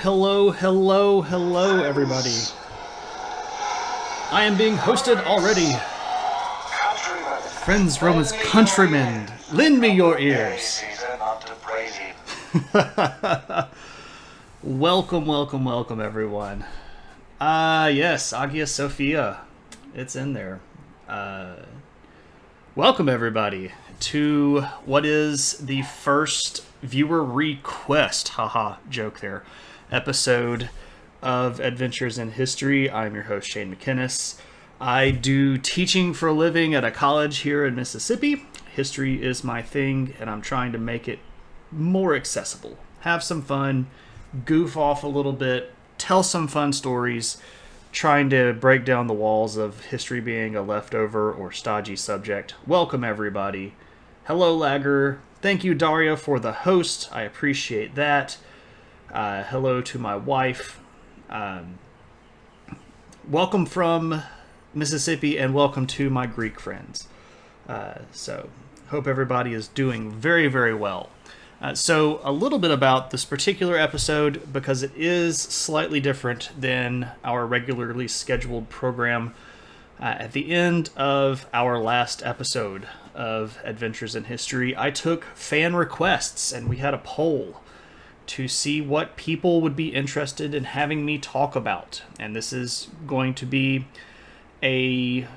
Hello, everybody. I am being hosted already. Friends, Romans, countrymen, lend me your ears. Welcome, everyone. Yes, Hagia Sophia. It's in there. Welcome, everybody, to what is the first viewer request, joke there, episode of Adventures in History. I'm your host, Shane McInnes. I do teaching for a living at a college here in Mississippi. History is my thing, and I'm trying to make it more accessible. Have some fun, goof off a little bit, tell some fun stories, trying to break down the walls of history being a leftover or stodgy subject. Welcome, everybody. Hello, Lagger. Thank you, Daria, for the host. I appreciate that. Hello to my wife. Welcome from Mississippi, and welcome to my Greek friends. So, hope everybody is doing very, very well. So, a little bit about this particular episode, because it is slightly different than our regularly scheduled program. At the end of our last episode of Adventures in History, I took fan requests, and we had a poll to see what people would be interested in having me talk about. And this is going to be a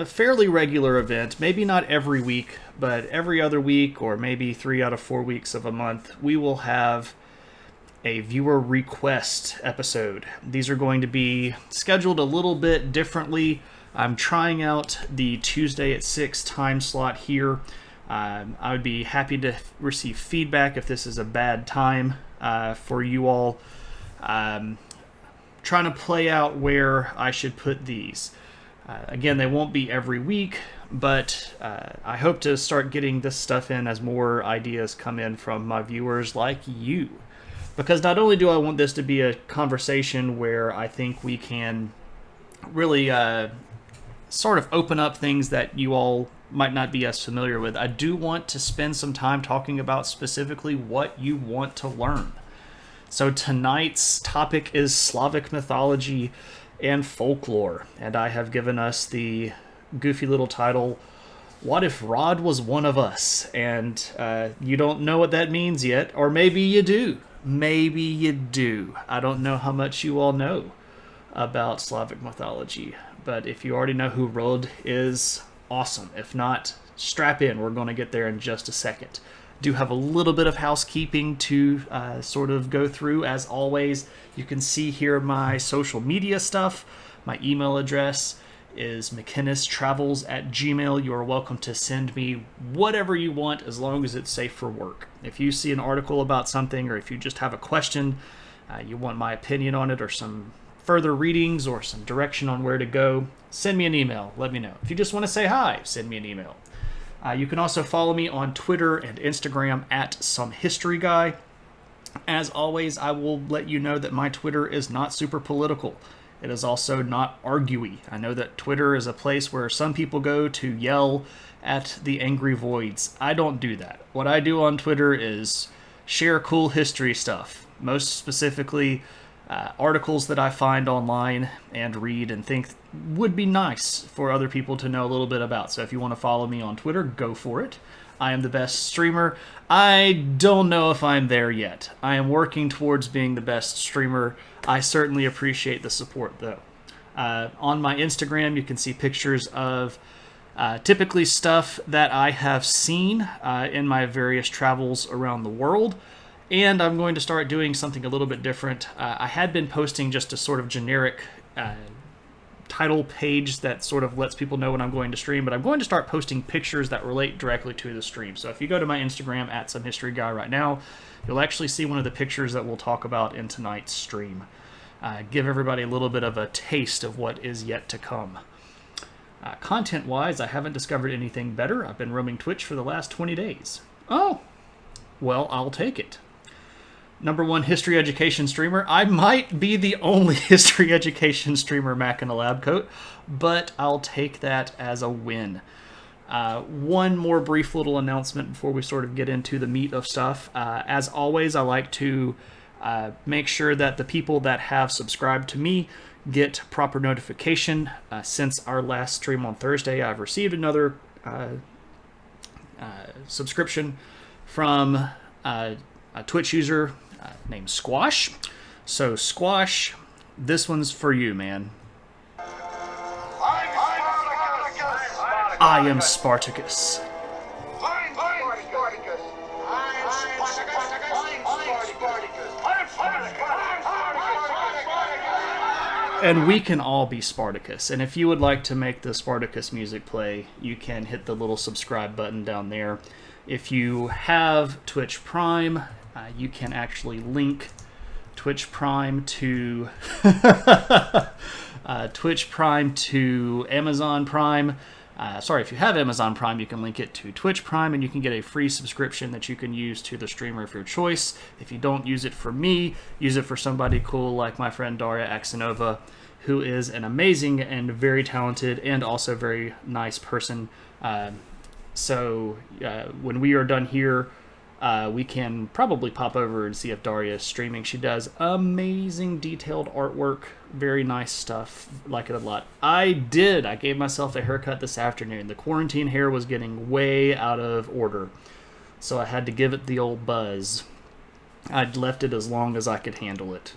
fairly regular event, maybe not every week, but every other week, or maybe 3 out of 4 weeks of a month, we will have a viewer request episode. These are going to be scheduled a little bit differently. I'm trying out the Tuesday at 6 time slot here. I would be happy to receive feedback if this is a bad time for you all. Trying to play out where I should put these. Again, they won't be every week, but I hope to start getting this stuff in as more ideas come in from my viewers like you. Because not only do I want this to be a conversation where I think we can really sort of open up things that you all might not be as familiar with, I do want to spend some time talking about specifically what you want to learn. So tonight's topic is Slavic mythology and folklore, and I have given us the goofy little title, What If Rod Was One of Us? And you don't know what that means yet, or maybe you do. Maybe you do. I don't know how much you all know about Slavic mythology, but if you already know who Rod is, awesome. If not, strap in. We're going to get there in just a second. Do have a little bit of housekeeping to sort of go through. As always, you can see here my social media stuff. My email address is mckinnistravels@gmail.com. You are welcome to send me whatever you want, as long as it's safe for work. If you see an article about something, or if you just have a question, you want my opinion on it, or some further readings, or some direction on where to go, send me an email. Let me know. If you just want to say hi, send me an email. You can also follow me on Twitter and Instagram at SomeHistoryGuy. As always, I will let you know that my Twitter is not super political. It is also not arguey. I know that Twitter is a place where some people go to yell at the angry voids. I don't do that. What I do on Twitter is share cool history stuff. Most specifically, articles that I find online and read and think would be nice for other people to know a little bit about. So if you want to follow me on Twitter, go for it. I am the best streamer. I don't know if I'm there yet. I am working towards being the best streamer. I certainly appreciate the support, though. On my Instagram, you can see pictures of typically stuff that I have seen in my various travels around the world. And I'm going to start doing something a little bit different. I had been posting just a sort of generic title page that sort of lets people know when I'm going to stream, but I'm going to start posting pictures that relate directly to the stream. So if you go to my Instagram at SomeHistoryGuy right now, you'll actually see one of the pictures that we'll talk about in tonight's stream. Give everybody a little bit of a taste of what is yet to come. Content-wise, I haven't discovered anything better. I've been roaming Twitch for the last 20 days. Oh, well, I'll take it. #1 history education streamer. I might be the only history education streamer Mac in a lab coat, but I'll take that as a win. One more brief little announcement before we sort of get into the meat of stuff. As always, I like to Make sure that the people that have subscribed to me get proper notification. Since our last stream on Thursday, I've received another subscription from a Twitch user named Squash. So Squash, this one's for you, man. I am Spartacus. And we can all be Spartacus. And if you would like to make the Spartacus music play, you can hit the little subscribe button down there. If you have Twitch Prime, you can actually link Twitch Prime to Twitch Prime to Amazon Prime. If you have Amazon Prime, you can link it to Twitch Prime, and you can get a free subscription that you can use to the streamer of your choice. If you don't use it for me, use it for somebody cool like my friend Daria Axenova, who is an amazing and very talented and also very nice person. When we are done here, we can probably pop over and see if Daria is streaming. She does amazing detailed artwork, very nice stuff, like it a lot. I gave myself a haircut this afternoon. The quarantine hair was getting way out of order, so I had to give it the old buzz. I'd left it as long as I could handle it.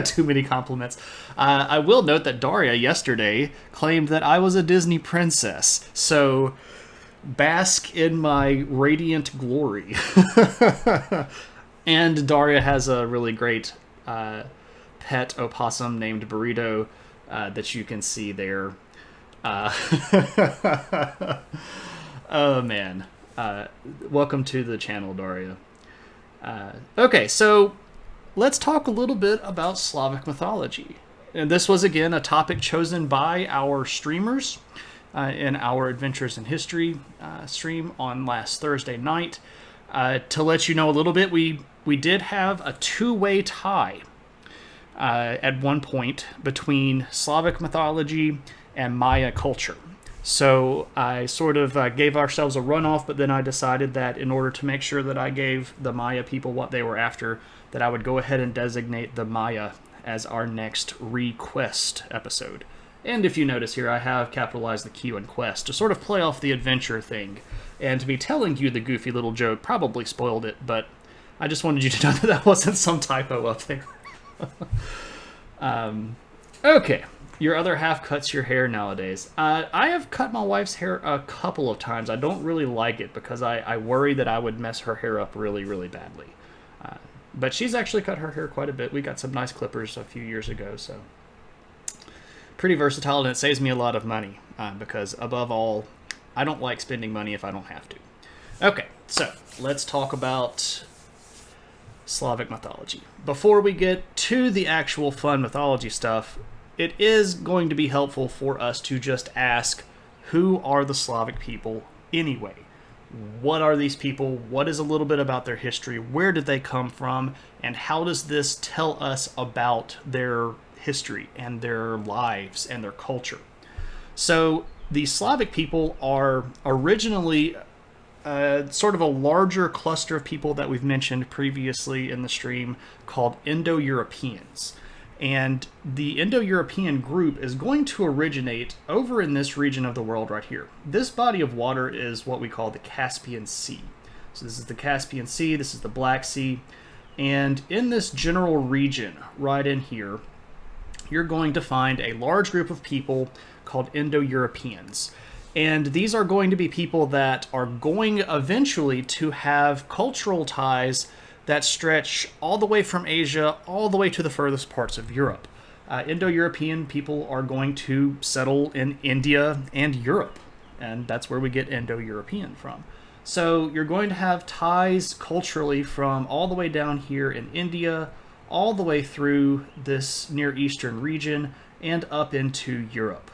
Too many compliments. I will note that Daria yesterday claimed that I was a Disney princess, so bask in my radiant glory. And Daria has a really great pet opossum named Burrito that you can see there. Oh man. Welcome to the channel, Daria. Okay, so let's talk a little bit about Slavic mythology. And this was, again, a topic chosen by our streamers in our Adventures in History stream on last Thursday night. To let you know a little bit, we did have a two-way tie at one point between Slavic mythology and Maya culture. So I sort of gave ourselves a runoff, but then I decided that in order to make sure that I gave the Maya people what they were after, that I would go ahead and designate the Maya as our next request episode. And if you notice here, I have capitalized the Q in quest to sort of play off the adventure thing. And to be telling you the goofy little joke probably spoiled it, but I just wanted you to know that that wasn't some typo up there. Okay, your other half cuts your hair nowadays. I have cut my wife's hair a couple of times. I don't really like it because I worry that I would mess her hair up really, really badly. But she's actually cut her hair quite a bit. We got some nice clippers a few years ago, so pretty versatile, and it saves me a lot of money because, above all, I don't like spending money if I don't have to. Okay, so let's talk about Slavic mythology. Before we get to the actual fun mythology stuff, it is going to be helpful for us to just ask, who are the Slavic people anyway? What are these people? What is a little bit about their history? Where did they come from? And how does this tell us about their history and their lives and their culture? So the Slavic people are originally sort of a larger cluster of people that we've mentioned previously in the stream called Indo-Europeans. And the Indo-European group is going to originate over in this region of the world right here. This body of water is what we call the Caspian Sea. So this is the Caspian Sea, this is the Black Sea, and in this general region right in here, you're going to find a large group of people called Indo-Europeans. And these are going to be people that are going eventually to have cultural ties that stretch all the way from Asia all the way to the furthest parts of Europe. Indo-European people are going to settle in India and Europe, and that's where we get Indo-European from. So you're going to have ties culturally from all the way down here in India, all the way through this Near Eastern region, and up into Europe.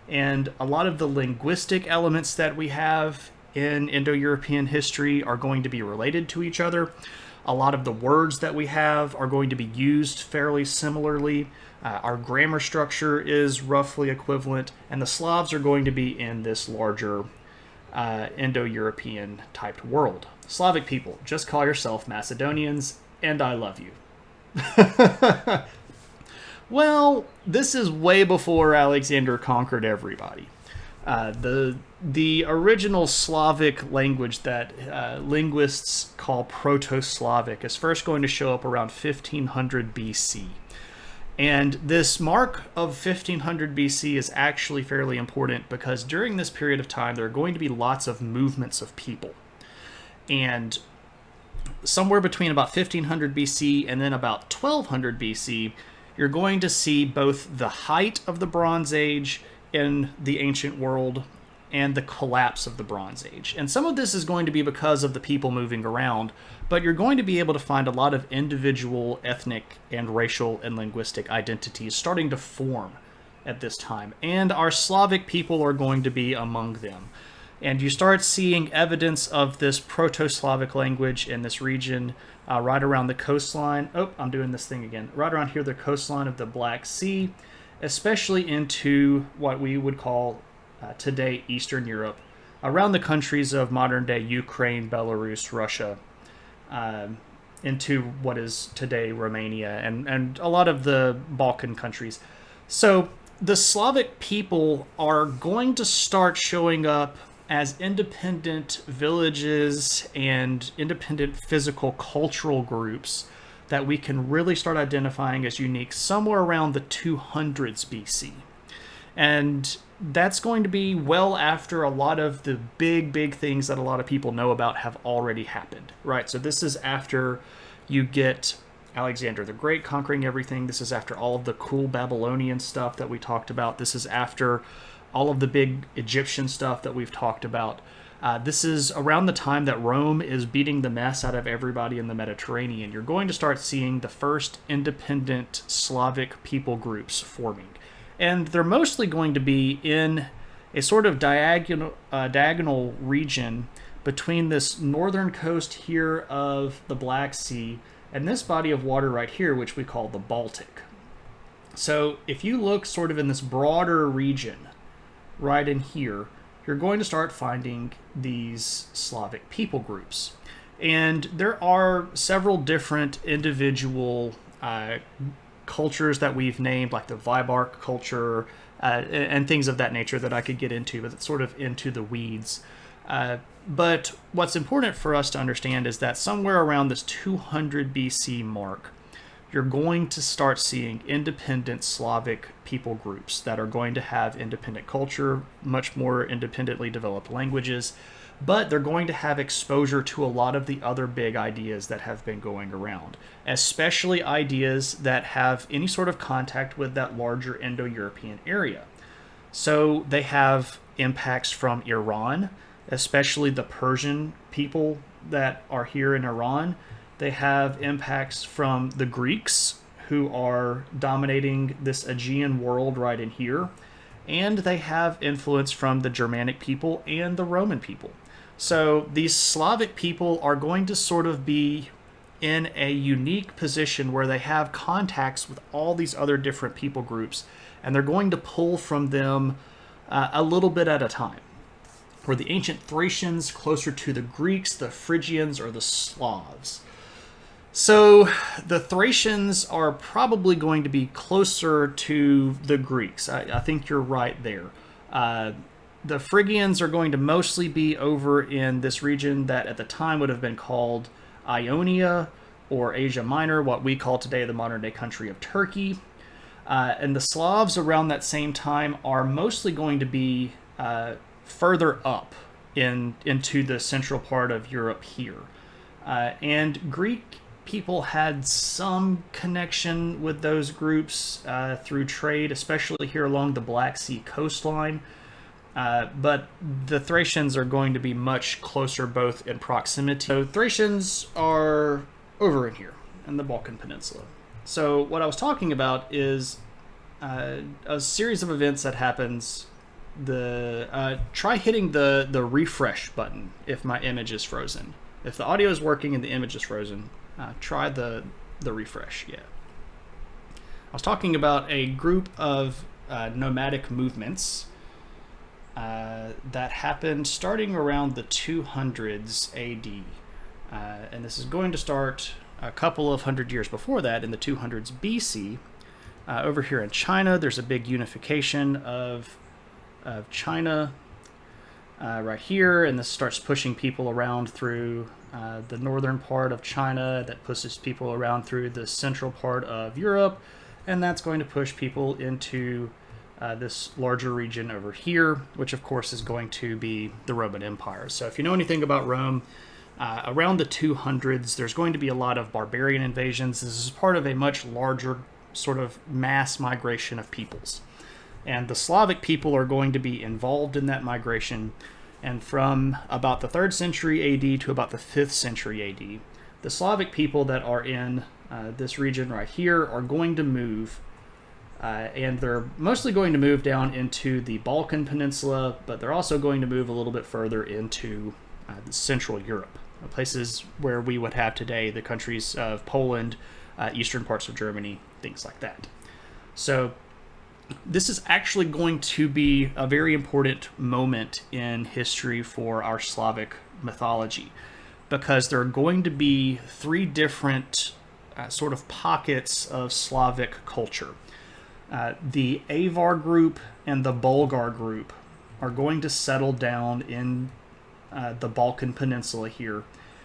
And a lot of the linguistic elements that we have in Indo-European history are going to be related to each other. A lot of the words that we have are going to be used fairly similarly. Our grammar structure is roughly equivalent, and the Slavs are going to be in this larger Indo-European typed world. Slavic people, just call yourself Macedonians, and I love you. Well, this is way before Alexander conquered everybody. The original Slavic language that linguists call Proto-Slavic is first going to show up around 1500 BC. And this mark of 1500 BC is actually fairly important because during this period of time there are going to be lots of movements of people. And somewhere between about 1500 BC and then about 1200 BC, you're going to see both the height of the Bronze Age in the ancient world and the collapse of the Bronze Age. And some of this is going to be because of the people moving around, but you're going to be able to find a lot of individual ethnic and racial and linguistic identities starting to form at this time. And our Slavic people are going to be among them. And you start seeing evidence of this Proto-Slavic language in this region right around the coastline. Oh, I'm doing this thing again. Right around here, the coastline of the Black Sea, especially into what we would call today Eastern Europe, around the countries of modern-day Ukraine, Belarus, Russia, into what is today Romania, and a lot of the Balkan countries. So the Slavic people are going to start showing up as independent villages and independent physical cultural groups that we can really start identifying as unique somewhere around the 200s BC. And that's going to be well after a lot of the big things that a lot of people know about have already happened, right? So this is after you get Alexander the Great conquering everything. This is after all of the cool Babylonian stuff that we talked about. This is after all of the big Egyptian stuff that we've talked about. This is around the time that Rome is beating the mess out of everybody in the Mediterranean. You're going to start seeing the first independent Slavic people groups forming. And they're mostly going to be in a sort of diagonal region between this northern coast here of the Black Sea and this body of water right here, which we call the Baltic. So if you look sort of in this broader region, right in here, you're going to start finding these Slavic people groups. And there are several different individual cultures that we've named, like the Vibark culture and things of that nature that I could get into, but it's sort of into the weeds. But what's important for us to understand is that somewhere around this 200 BC mark, you're going to start seeing independent Slavic people groups that are going to have independent culture, much more independently developed languages, but they're going to have exposure to a lot of the other big ideas that have been going around, especially ideas that have any sort of contact with that larger Indo-European area. So they have impacts from Iran, especially the Persian people that are here in Iran. They have impacts from the Greeks, who are dominating this Aegean world right in here. And they have influence from the Germanic people and the Roman people. So these Slavic people are going to sort of be in a unique position where they have contacts with all these other different people groups, and they're going to pull from them a little bit at a time. Where the ancient Thracians, closer to the Greeks, the Phrygians, or the Slavs. So the Thracians are probably going to be closer to the Greeks. I think you're right there. The Phrygians are going to mostly be over in this region that at the time would have been called Ionia or Asia Minor, what we call today the modern-day country of Turkey. And the Slavs around that same time are mostly going to be further up into the central part of Europe here. And Greek people had some connection with those groups through trade, especially here along the Black Sea coastline. But the Thracians are going to be much closer both in proximity. So Thracians are over in here in the Balkan Peninsula. So what I was talking about is a series of events that happens. Try hitting the refresh button if my image is frozen. If the audio is working and the image is frozen, try the refresh. Yeah. I was talking about a group of nomadic movements that happened starting around the 200s AD. And this is going to start a couple of hundred years before that in the 200s BC. Over here in China, there's a big unification of China right here, and this starts pushing people around through the northern part of China, that pushes people around through the central part of Europe, and that's going to push people into this larger region over here, which of course is going to be the Roman Empire. So if you know anything about Rome, around the 200s, there's going to be a lot of barbarian invasions. This is part of a much larger sort of mass migration of peoples. And the Slavic people are going to be involved in that migration. And from about the 3rd century AD to about the 5th century AD, the Slavic people that are in this region right here are going to move. And they're mostly going to move down into the Balkan Peninsula, but they're also going to move a little bit further into Central Europe, places where we would have today the countries of Poland, eastern parts of Germany, things like that. So this is actually going to be a very important moment in history for our Slavic mythology, because there are going to be 3 different sort of pockets of Slavic culture. The Avar group and the Bulgar group are going to settle down in the Balkan Peninsula here,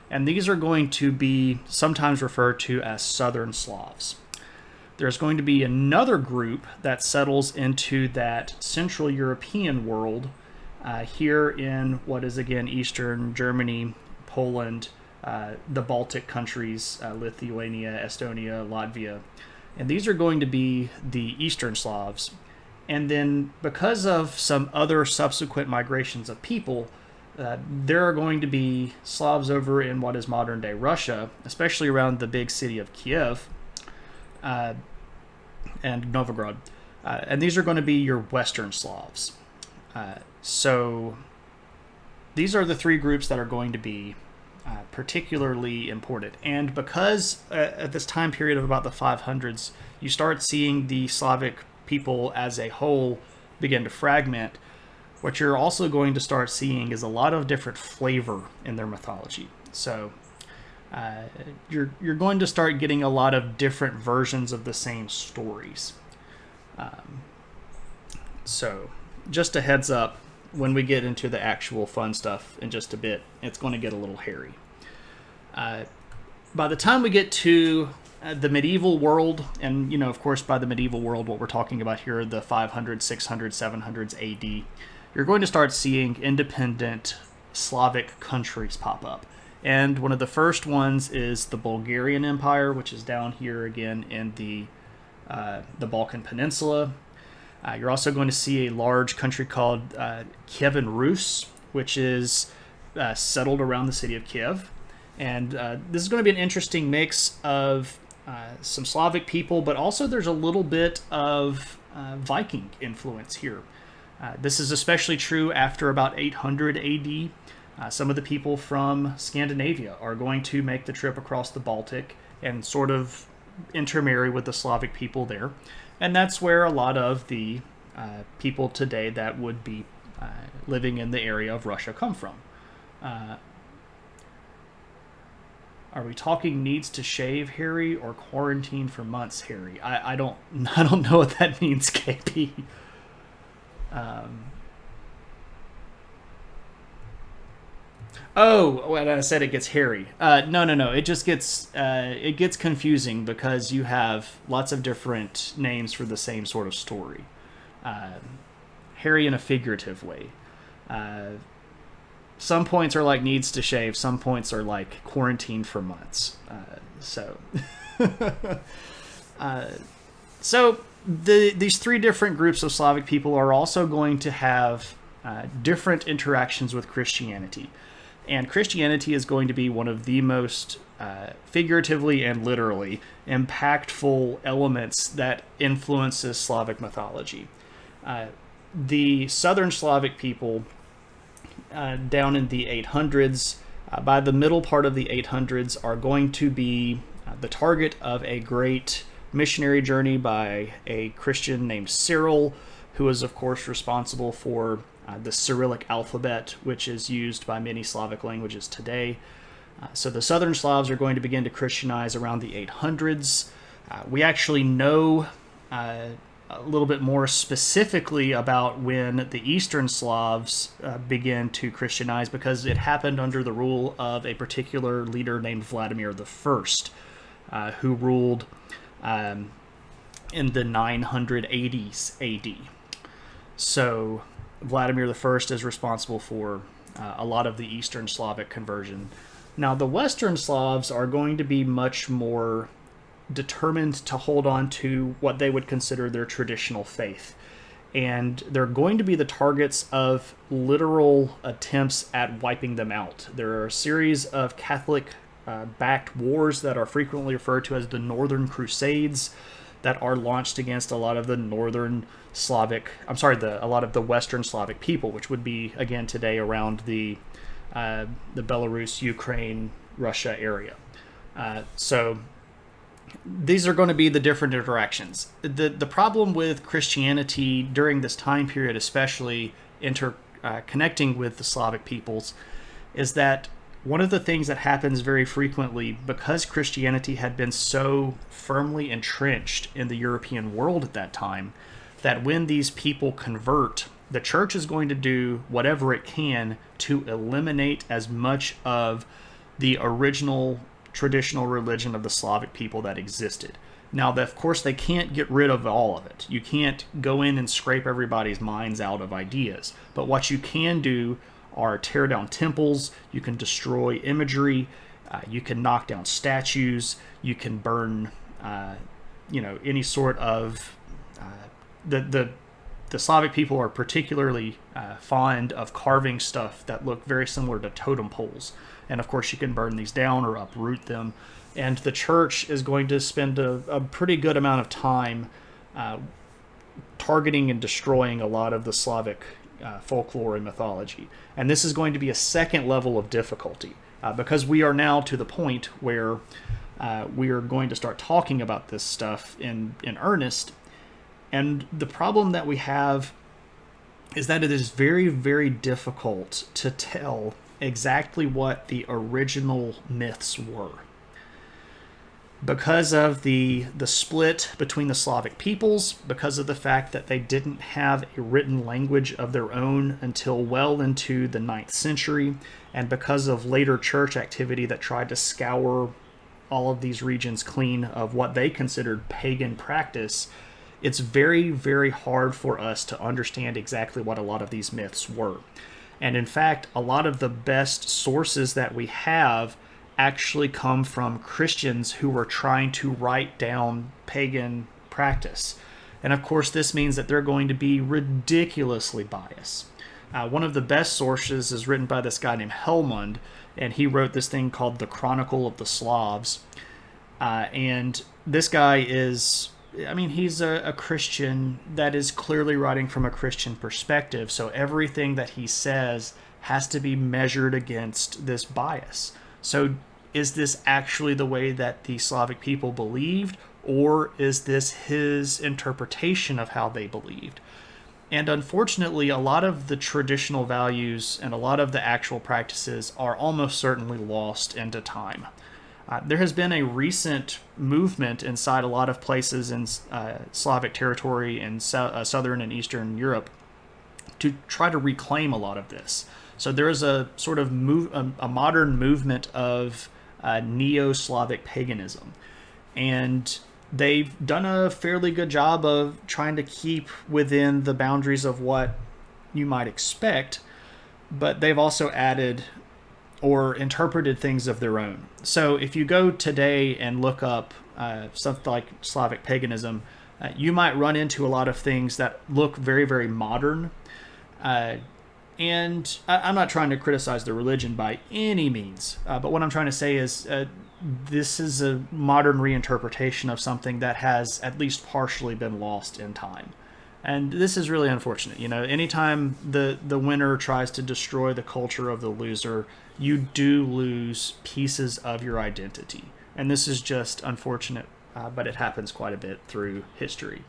and these are going to be sometimes referred to as Southern Slavs. There's going to be another group that settles into that Central European world here in what is again Eastern Germany, Poland, the Baltic countries, Lithuania, Estonia, Latvia. And these are going to be the Eastern Slavs. And then because of some other subsequent migrations of people, there are going to be Slavs over in what is modern-day Russia, especially around the big city of Kiev and Novgorod. And these are going to be your Western Slavs. So these are the 3 groups that are going to be particularly important. And because at this time period of about the 500s, you start seeing the Slavic people as a whole begin to fragment, what you're also going to start seeing is a lot of different flavor in their mythology. So you're going to start getting a lot of different versions of the same stories. So just a heads up, when we get into the actual fun stuff in just a bit, it's going to get a little hairy. By the time we get to the medieval world, and you know, of course, by the medieval world, what we're talking about here are the 500s, 600s, 700s AD, you're going to start seeing independent Slavic countries pop up. And one of the first ones is the Bulgarian Empire, which is down here again in the Balkan Peninsula. You're also going to see a large country called Kievan Rus, which is settled around the city of Kiev. And this is going to be an interesting mix of some Slavic people, but also there's a little bit of Viking influence here. This is especially true after about 800 AD. Some of the people from Scandinavia are going to make the trip across the Baltic and sort of intermarry with the Slavic people there. And that's where a lot of the people today that would be living in the area of Russia come from. Are we talking needs to shave Harry or quarantine for months Harry? I don't know what that means, KP. Oh, when I said it gets hairy. No. It just gets confusing because you have lots of different names for the same sort of story. Hairy in a figurative way. Some points are like needs to shave. Some points are like quarantine for months. So these 3 different groups of Slavic people are also going to have different interactions with Christianity. And Christianity is going to be one of the most figuratively and literally impactful elements that influences Slavic mythology. The Southern Slavic people down in the 800s, by the middle part of the 800s, are going to be the target of a great missionary journey by a Christian named Cyril, who is, of course, responsible for the Cyrillic alphabet, which is used by many Slavic languages today. So the southern Slavs are going to begin to Christianize around the 800s. We actually know a little bit more specifically about when the Eastern Slavs began to Christianize, because it happened under the rule of a particular leader named Vladimir I, who ruled in the 980s AD. So Vladimir I is responsible for a lot of the Eastern Slavic conversion. Now, the Western Slavs are going to be much more determined to hold on to what they would consider their traditional faith. And they're going to be the targets of literal attempts at wiping them out. There are a series of Catholic-backed wars that are frequently referred to as the Northern Crusades that are launched against a lot of the a lot of the Western Slavic people, which would be, again, today around the Belarus, Ukraine, Russia area. So these are going to be the different interactions. The problem with Christianity during this time period, especially connecting with the Slavic peoples, is that one of the things that happens very frequently, because Christianity had been so firmly entrenched in the European world at that time, that when these people convert, the church is going to do whatever it can to eliminate as much of the original traditional religion of the Slavic people that existed. Now, of course, they can't get rid of all of it. You can't go in and scrape everybody's minds out of ideas. But what you can do are tear down temples, you can destroy imagery, you can knock down statues, you can burn, any sort of... The Slavic people are particularly fond of carving stuff that look very similar to totem poles. And of course, you can burn these down or uproot them. And the church is going to spend a pretty good amount of time targeting and destroying a lot of the Slavic folklore and mythology. And this is going to be a second level of difficulty because we are now to the point where we are going to start talking about this stuff in earnest. And the problem that we have is that it is very, very difficult to tell exactly what the original myths were. Because of the split between the Slavic peoples, because of the fact that they didn't have a written language of their own until well into the 9th century, and because of later church activity that tried to scour all of these regions clean of what they considered pagan practice, it's very, very hard for us to understand exactly what a lot of these myths were. And in fact, a lot of the best sources that we have actually come from Christians who were trying to write down pagan practice. And of course, this means that they're going to be ridiculously biased. One of the best sources is written by this guy named Helmund, and he wrote this thing called the Chronicle of the Slavs. And this guy is... he's a Christian that is clearly writing from a Christian perspective, so everything that he says has to be measured against this bias. So is this actually the way that the Slavic people believed, or is this his interpretation of how they believed? And unfortunately, a lot of the traditional values and a lot of the actual practices are almost certainly lost into time. There has been a recent movement inside a lot of places in Slavic territory in southern and eastern Europe to try to reclaim a lot of this. So there is a sort of a modern movement of neo-Slavic paganism. And they've done a fairly good job of trying to keep within the boundaries of what you might expect, but they've also added or interpreted things of their own. So if you go today and look up something like Slavic paganism, you might run into a lot of things that look very, very modern. And I'm not trying to criticize the religion by any means, but what I'm trying to say is this is a modern reinterpretation of something that has at least partially been lost in time. And this is really unfortunate. Anytime the winner tries to destroy the culture of the loser, you do lose pieces of your identity. And this is just unfortunate, but it happens quite a bit through history.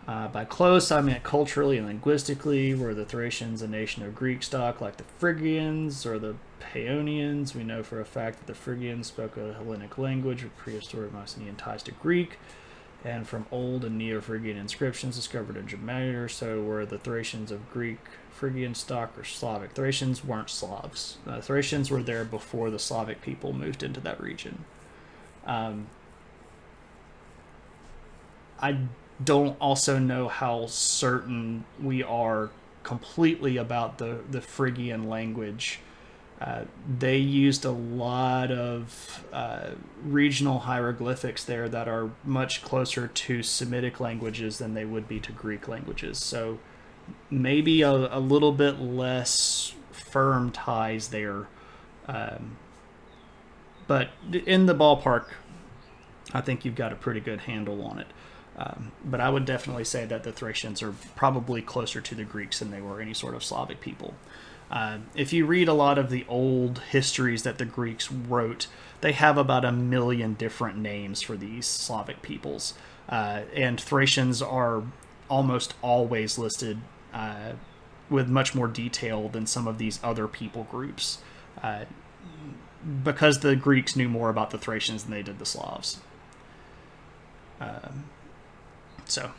By close, I meant culturally and linguistically. Were the Thracians a nation of Greek stock like the Phrygians or the Paeonians? We know for a fact that the Phrygians spoke a Hellenic language with prehistoric Mycenaean ties to Greek, and from old and Neo-Phrygian inscriptions discovered in Germania. So were the Thracians of Greek, Phrygian stock, or Slavic? Thracians weren't Slavs. Thracians were there before the Slavic people moved into that region. I don't also know how certain we are completely about the Phrygian language. They used a lot of regional hieroglyphics there that are much closer to Semitic languages than they would be to Greek languages. So maybe a little bit less firm ties there. But in the ballpark, I think you've got a pretty good handle on it. But I would definitely say that the Thracians are probably closer to the Greeks than they were any sort of Slavic people. If you read a lot of the old histories that the Greeks wrote, they have about 1 million different names for these Slavic peoples. And Thracians are almost always listed with much more detail than some of these other people groups. Because the Greeks knew more about the Thracians than they did the Slavs. So,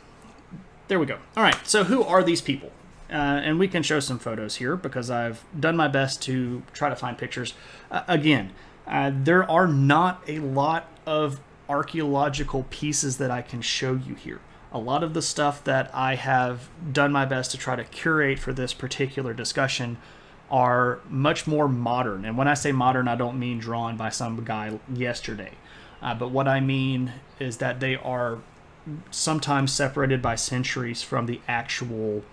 there we go. All right, so who are these people? And we can show some photos here because I've done my best to try to find pictures. Again, there are not a lot of archaeological pieces that I can show you here. A lot of the stuff that I have done my best to try to curate for this particular discussion are much more modern. And when I say modern, I don't mean drawn by some guy yesterday. But what I mean is that they are sometimes separated by centuries from the actual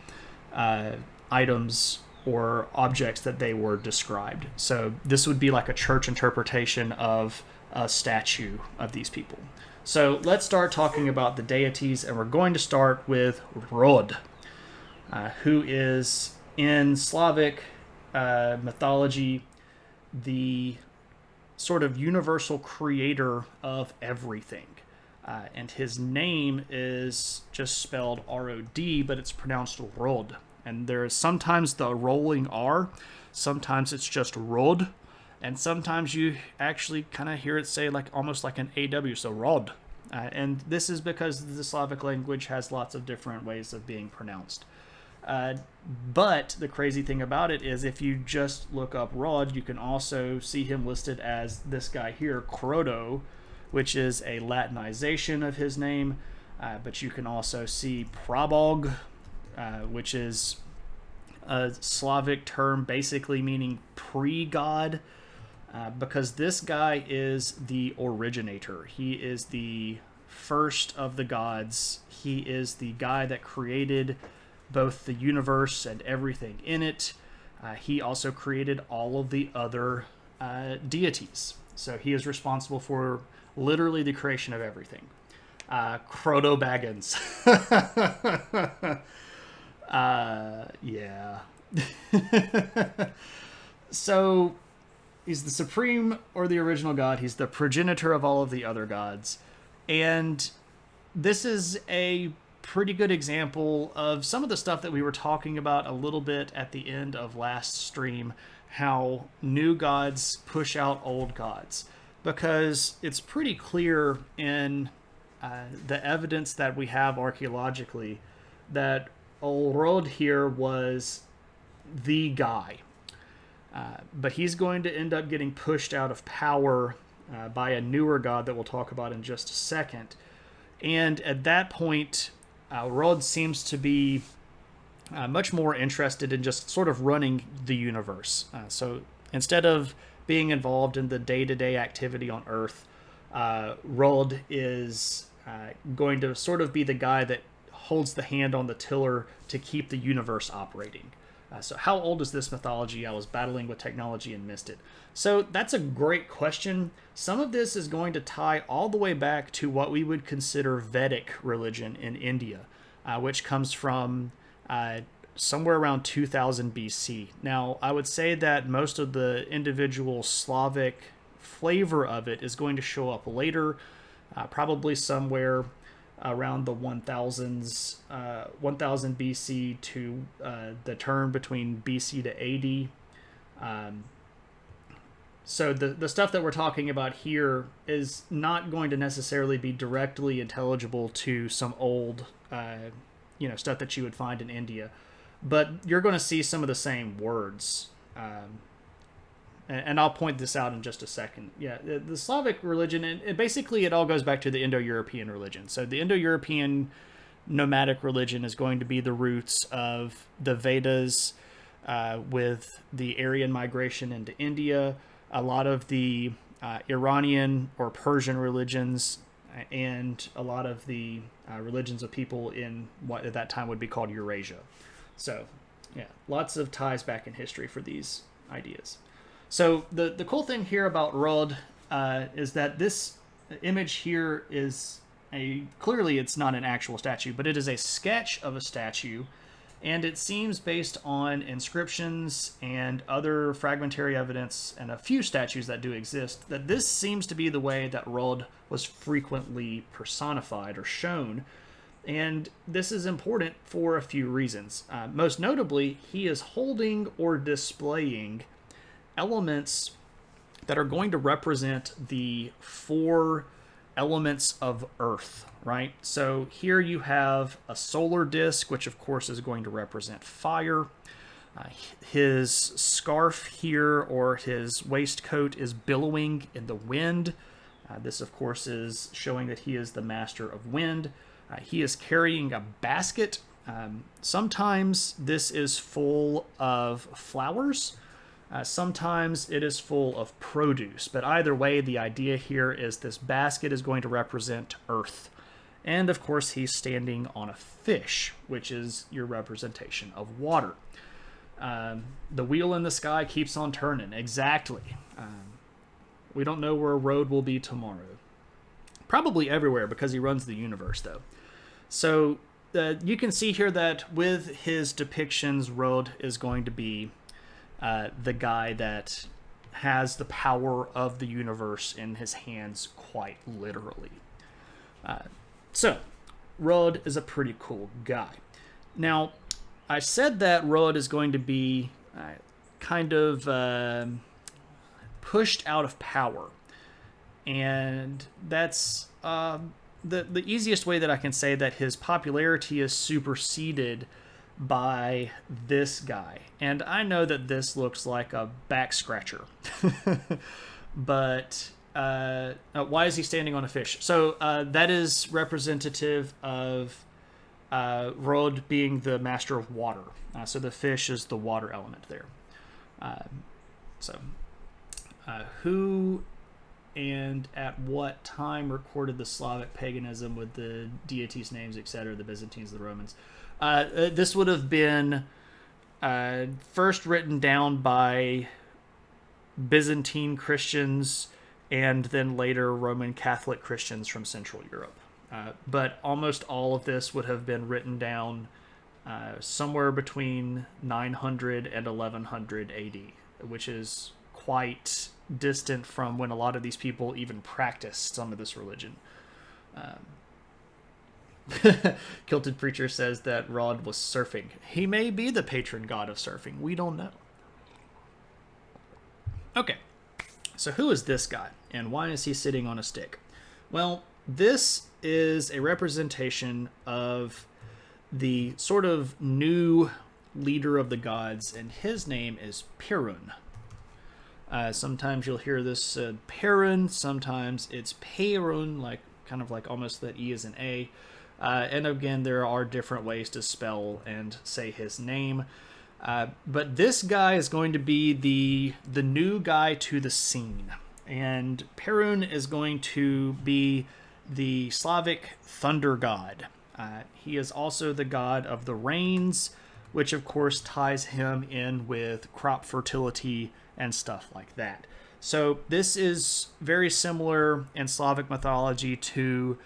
items or objects that they were described. So this would be like a church interpretation of a statue of these people. So let's start talking about the deities, and we're going to start with Rod, who is in Slavic mythology the sort of universal creator of everything. And his name is just spelled R-O-D, but it's pronounced Rod. And there is sometimes the rolling R, sometimes it's just Rod, and sometimes you actually kind of hear it say like almost like an AW, so Rod. And this is because the Slavic language has lots of different ways of being pronounced. But the crazy thing about it is if you just look up Rod, you can also see him listed as this guy here, Crodo, which is a Latinization of his name. But you can also see Prabog, which is a Slavic term basically meaning pre-god, because this guy is the originator. He is the first of the gods. He is the guy that created both the universe and everything in it. He also created all of the other deities. So he is responsible for literally the creation of everything. Croto Baggins. Yeah. So he's the supreme or the original god. He's the progenitor of all of the other gods. And this is a pretty good example of some of the stuff that we were talking about a little bit at the end of last stream, how new gods push out old gods. Because it's pretty clear in the evidence that we have archaeologically that Olrod here was the guy. But he's going to end up getting pushed out of power by a newer god that we'll talk about in just a second. And at that point, Rod seems to be much more interested in just sort of running the universe. So instead of being involved in the day-to-day activity on Earth, Rod is going to sort of be the guy that holds the hand on the tiller to keep the universe operating. So how old is this mythology? I was battling with technology and missed it. So that's a great question. Some of this is going to tie all the way back to what we would consider Vedic religion in India, which comes from somewhere around 2000 BC. Now, I would say that most of the individual Slavic flavor of it is going to show up later, probably somewhere around the 1000 BC to the turn between BC to AD. So the stuff that we're talking about here is not going to necessarily be directly intelligible to some old, stuff that you would find in India, but you're going to see some of the same words. And I'll point this out in just a second. Yeah, the Slavic religion, and basically it all goes back to the Indo-European religion. So the Indo-European nomadic religion is going to be the roots of the Vedas, with the Aryan migration into India, a lot of the Iranian or Persian religions, and a lot of the religions of people in what at that time would be called Eurasia. So, yeah, lots of ties back in history for these ideas. So the cool thing here about Rod is that this image here is clearly it's not an actual statue, but it is a sketch of a statue, and it seems based on inscriptions and other fragmentary evidence and a few statues that do exist, that this seems to be the way that Rod was frequently personified or shown. And this is important for a few reasons. Most notably, he is holding or displaying elements that are going to represent the 4 elements of Earth, right? So here you have a solar disk, which of course is going to represent fire. His scarf here, or his waistcoat, is billowing in the wind. This of course is showing that he is the master of wind. He is carrying a basket. Sometimes this is full of flowers. Sometimes it is full of produce, but either way, the idea here is this basket is going to represent Earth. And of course, he's standing on a fish, which is your representation of water. The wheel in the sky keeps on turning. Exactly. We don't know where Rod will be tomorrow. Probably everywhere, because he runs the universe, though. So you can see here that with his depictions, Rod is going to be the guy that has the power of the universe in his hands, quite literally. So, Rod is a pretty cool guy. Now, I said that Rod is going to be kind of pushed out of power. And that's the easiest way that I can say that his popularity is superseded by this guy. And I know that this looks like a back scratcher. But why is he standing on a fish? So that is representative of Rod being the master of water. So the fish is the water element there. Who and at what time recorded the Slavic paganism with the deities' names, etc., the Byzantines, the Romans? This would have been first written down by Byzantine Christians and then later Roman Catholic Christians from Central Europe. But almost all of this would have been written down somewhere between 900 and 1100 AD, which is quite distant from when a lot of these people even practiced some of this religion. Kilted Preacher says that Rod was surfing. He may be the patron god of surfing. We don't know. Okay, so who is this guy, and why is he sitting on a stick? Well, this is a representation of the sort of new leader of the gods, and his name is Perun. Sometimes you'll hear this Perun, sometimes it's Perun, kind of like almost that E is an A. And again, there are different ways to spell and say his name. But this guy is going to be the new guy to the scene. And Perun is going to be the Slavic thunder god. He is also the god of the rains, which of course ties him in with crop fertility and stuff like that. So this is very similar in Slavic mythology to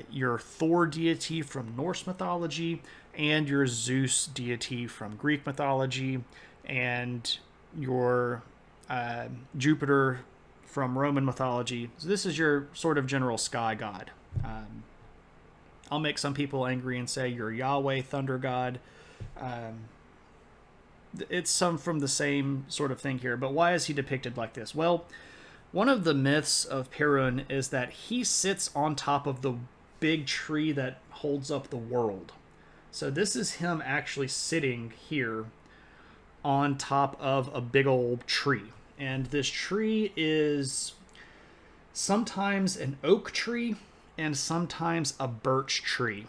your Thor deity from Norse mythology and your Zeus deity from Greek mythology and your Jupiter from Roman mythology. So this is your sort of general sky god. I'll make some people angry and say you're Yahweh, thunder god. It's some from the same sort of thing here, but why is he depicted like this? Well, one of the myths of Perun is that he sits on top of the big tree that holds up the world. So this is him actually sitting here on top of a big old tree. And this tree is sometimes an oak tree and sometimes a birch tree.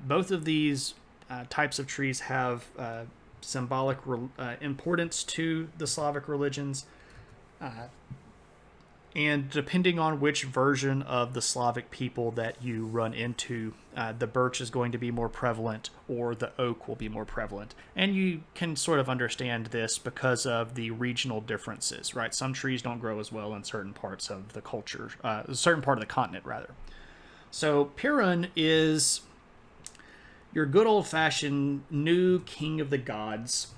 Both of these types of trees have symbolic importance to the Slavic religions. And depending on which version of the Slavic people that you run into, the birch is going to be more prevalent or the oak will be more prevalent. And you can sort of understand this because of the regional differences, right? Some trees don't grow as well in certain parts of the culture, a certain part of the continent, rather. So Perun is your good old-fashioned new king of the gods.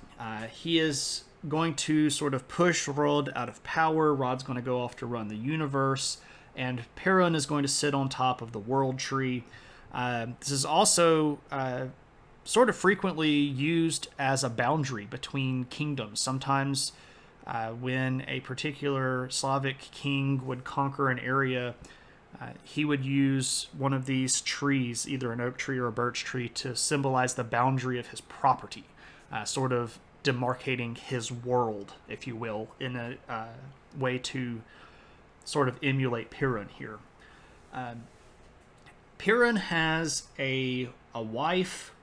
He is going to sort of push Rod out of power. Rod's going to go off to run the universe, and Perun is going to sit on top of the world tree. This is also sort of frequently used as a boundary between kingdoms. Sometimes when a particular Slavic king would conquer an area, he would use one of these trees, either an oak tree or a birch tree, to symbolize the boundary of his property, sort of demarcating his world, if you will, in a way to sort of emulate Perun here. Perun has a wife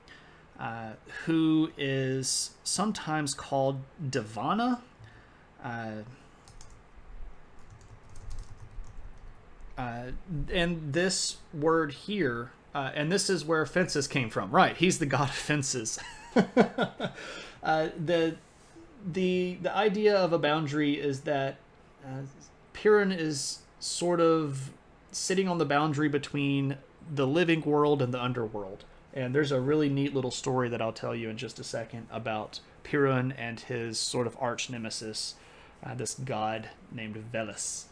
who is sometimes called Divana. And this word here, and this is where fences came from. Right, he's the god of fences. The idea of a boundary is that Perun is sort of sitting on the boundary between the living world and the underworld. And there's a really neat little story that I'll tell you in just a second about Perun and his sort of arch nemesis, this god named Veles.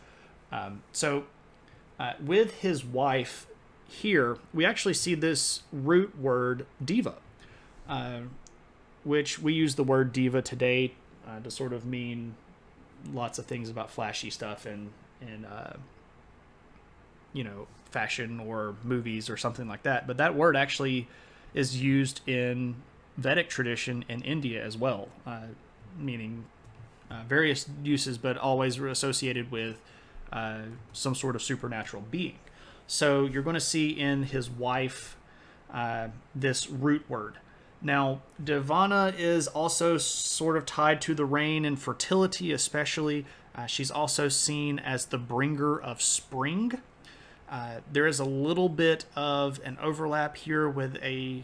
With his wife here, we actually see this root word diva, which we use the word diva today to sort of mean lots of things about flashy stuff and fashion or movies or something like that. But that word actually is used in Vedic tradition in India as well, meaning various uses, but always associated with some sort of supernatural being. So you're going to see in his wife this root word. Now, Divana is also sort of tied to the rain and fertility, especially. She's also seen as the bringer of spring. There is a little bit of an overlap here with a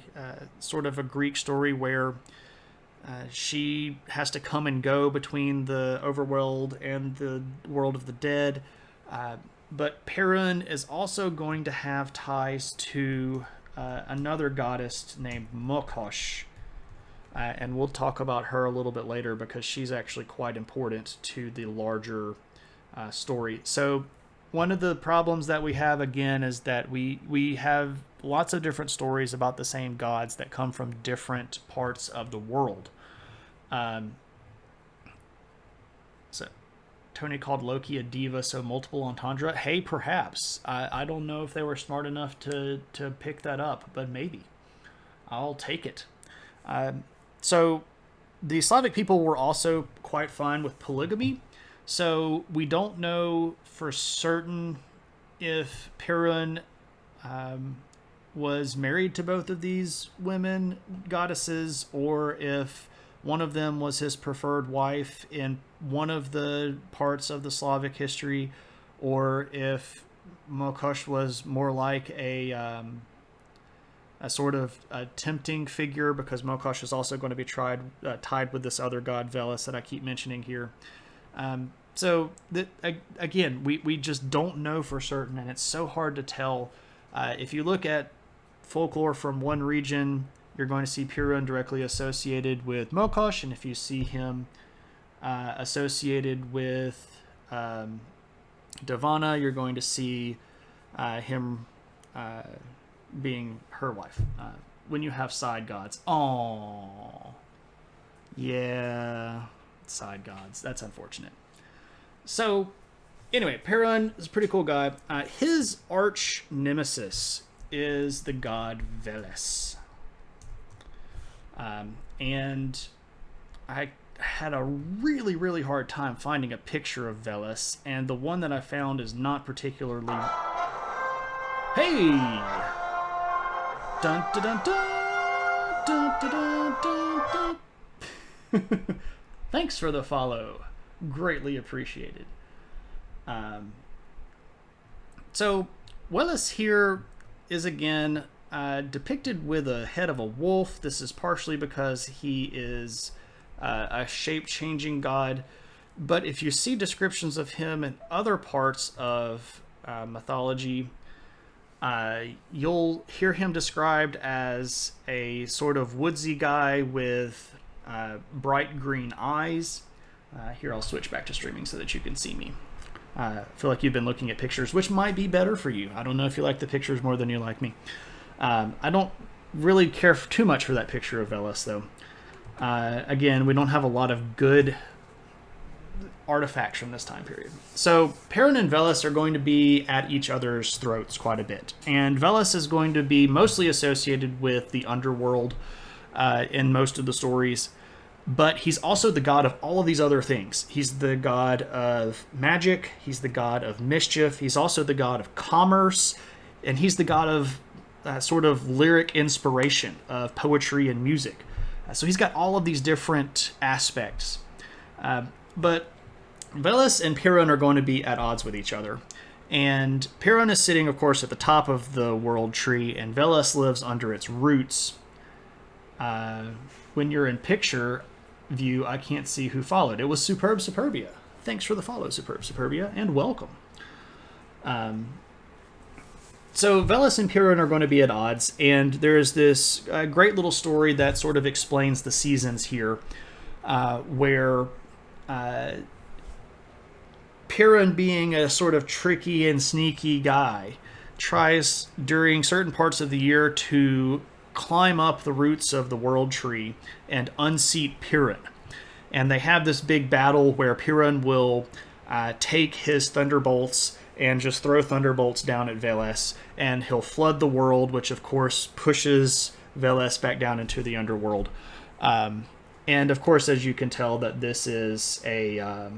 sort of a Greek story where she has to come and go between the overworld and the world of the dead. But Perun is also going to have ties to another goddess named Mokosh. And we'll talk about her a little bit later because she's actually quite important to the larger story. So one of the problems that we have, again, is that we have lots of different stories about the same gods that come from different parts of the world. So Tony called Loki a diva, so multiple entendre. Hey, perhaps. I don't know if they were smart enough to pick that up, but maybe. I'll take it. So the Slavic people were also quite fine with polygamy. So we don't know for certain if Perun was married to both of these women goddesses, or if one of them was his preferred wife in one of the parts of the Slavic history, or if Mokosh was more like a sort of a tempting figure, because Mokosh is also going to be tied with this other god Veles that I keep mentioning here. Again, we just don't know for certain, and it's so hard to tell. If you look at folklore from one region, you're going to see Perun directly associated with Mokosh, and if you see him associated with Divana, you're going to see him being her wife. When you have side gods. Oh, yeah, side gods. That's unfortunate. So, anyway, Perun is a pretty cool guy. His arch nemesis is the god Veles. And I had a really, really hard time finding a picture of Veles, and the one that I found is not particularly... Hey! Dun dun dun dun! Dun dun dun dun dun! Thanks for the follow. Greatly appreciated. So, Veles here is again depicted with a head of a wolf. This is partially because he is a shape-changing god. But if you see descriptions of him in other parts of mythology, you'll hear him described as a sort of woodsy guy with bright green eyes. Here, I'll switch back to streaming so that you can see me. I feel like you've been looking at pictures, which might be better for you. I don't know if you like the pictures more than you like me. I don't really care too much for that picture of Veles, though. Again, we don't have a lot of good artifacts from this time period. So Perun and Veles are going to be at each other's throats quite a bit. And Veles is going to be mostly associated with the underworld in most of the stories. But he's also the god of all of these other things. He's the god of magic. He's the god of mischief. He's also the god of commerce. And he's the god of sort of lyric inspiration, of poetry and music. So he's got all of these different aspects. But Veles and Perun are going to be at odds with each other. And Perun is sitting, of course, at the top of the world tree, and Veles lives under its roots. When you're in picture view, I can't see who followed. It was Superb Superbia. Thanks for the follow, Superb Superbia, and welcome. So Veles and Perun are going to be at odds, and there's this great little story that sort of explains the seasons here, where Perun, being a sort of tricky and sneaky guy, tries during certain parts of the year to climb up the roots of the world tree and unseat Perun. And they have this big battle where Perun will take his thunderbolts and just throw thunderbolts down at Veles, and he'll flood the world, which of course pushes Veles back down into the underworld. And of course, as you can tell, that this is a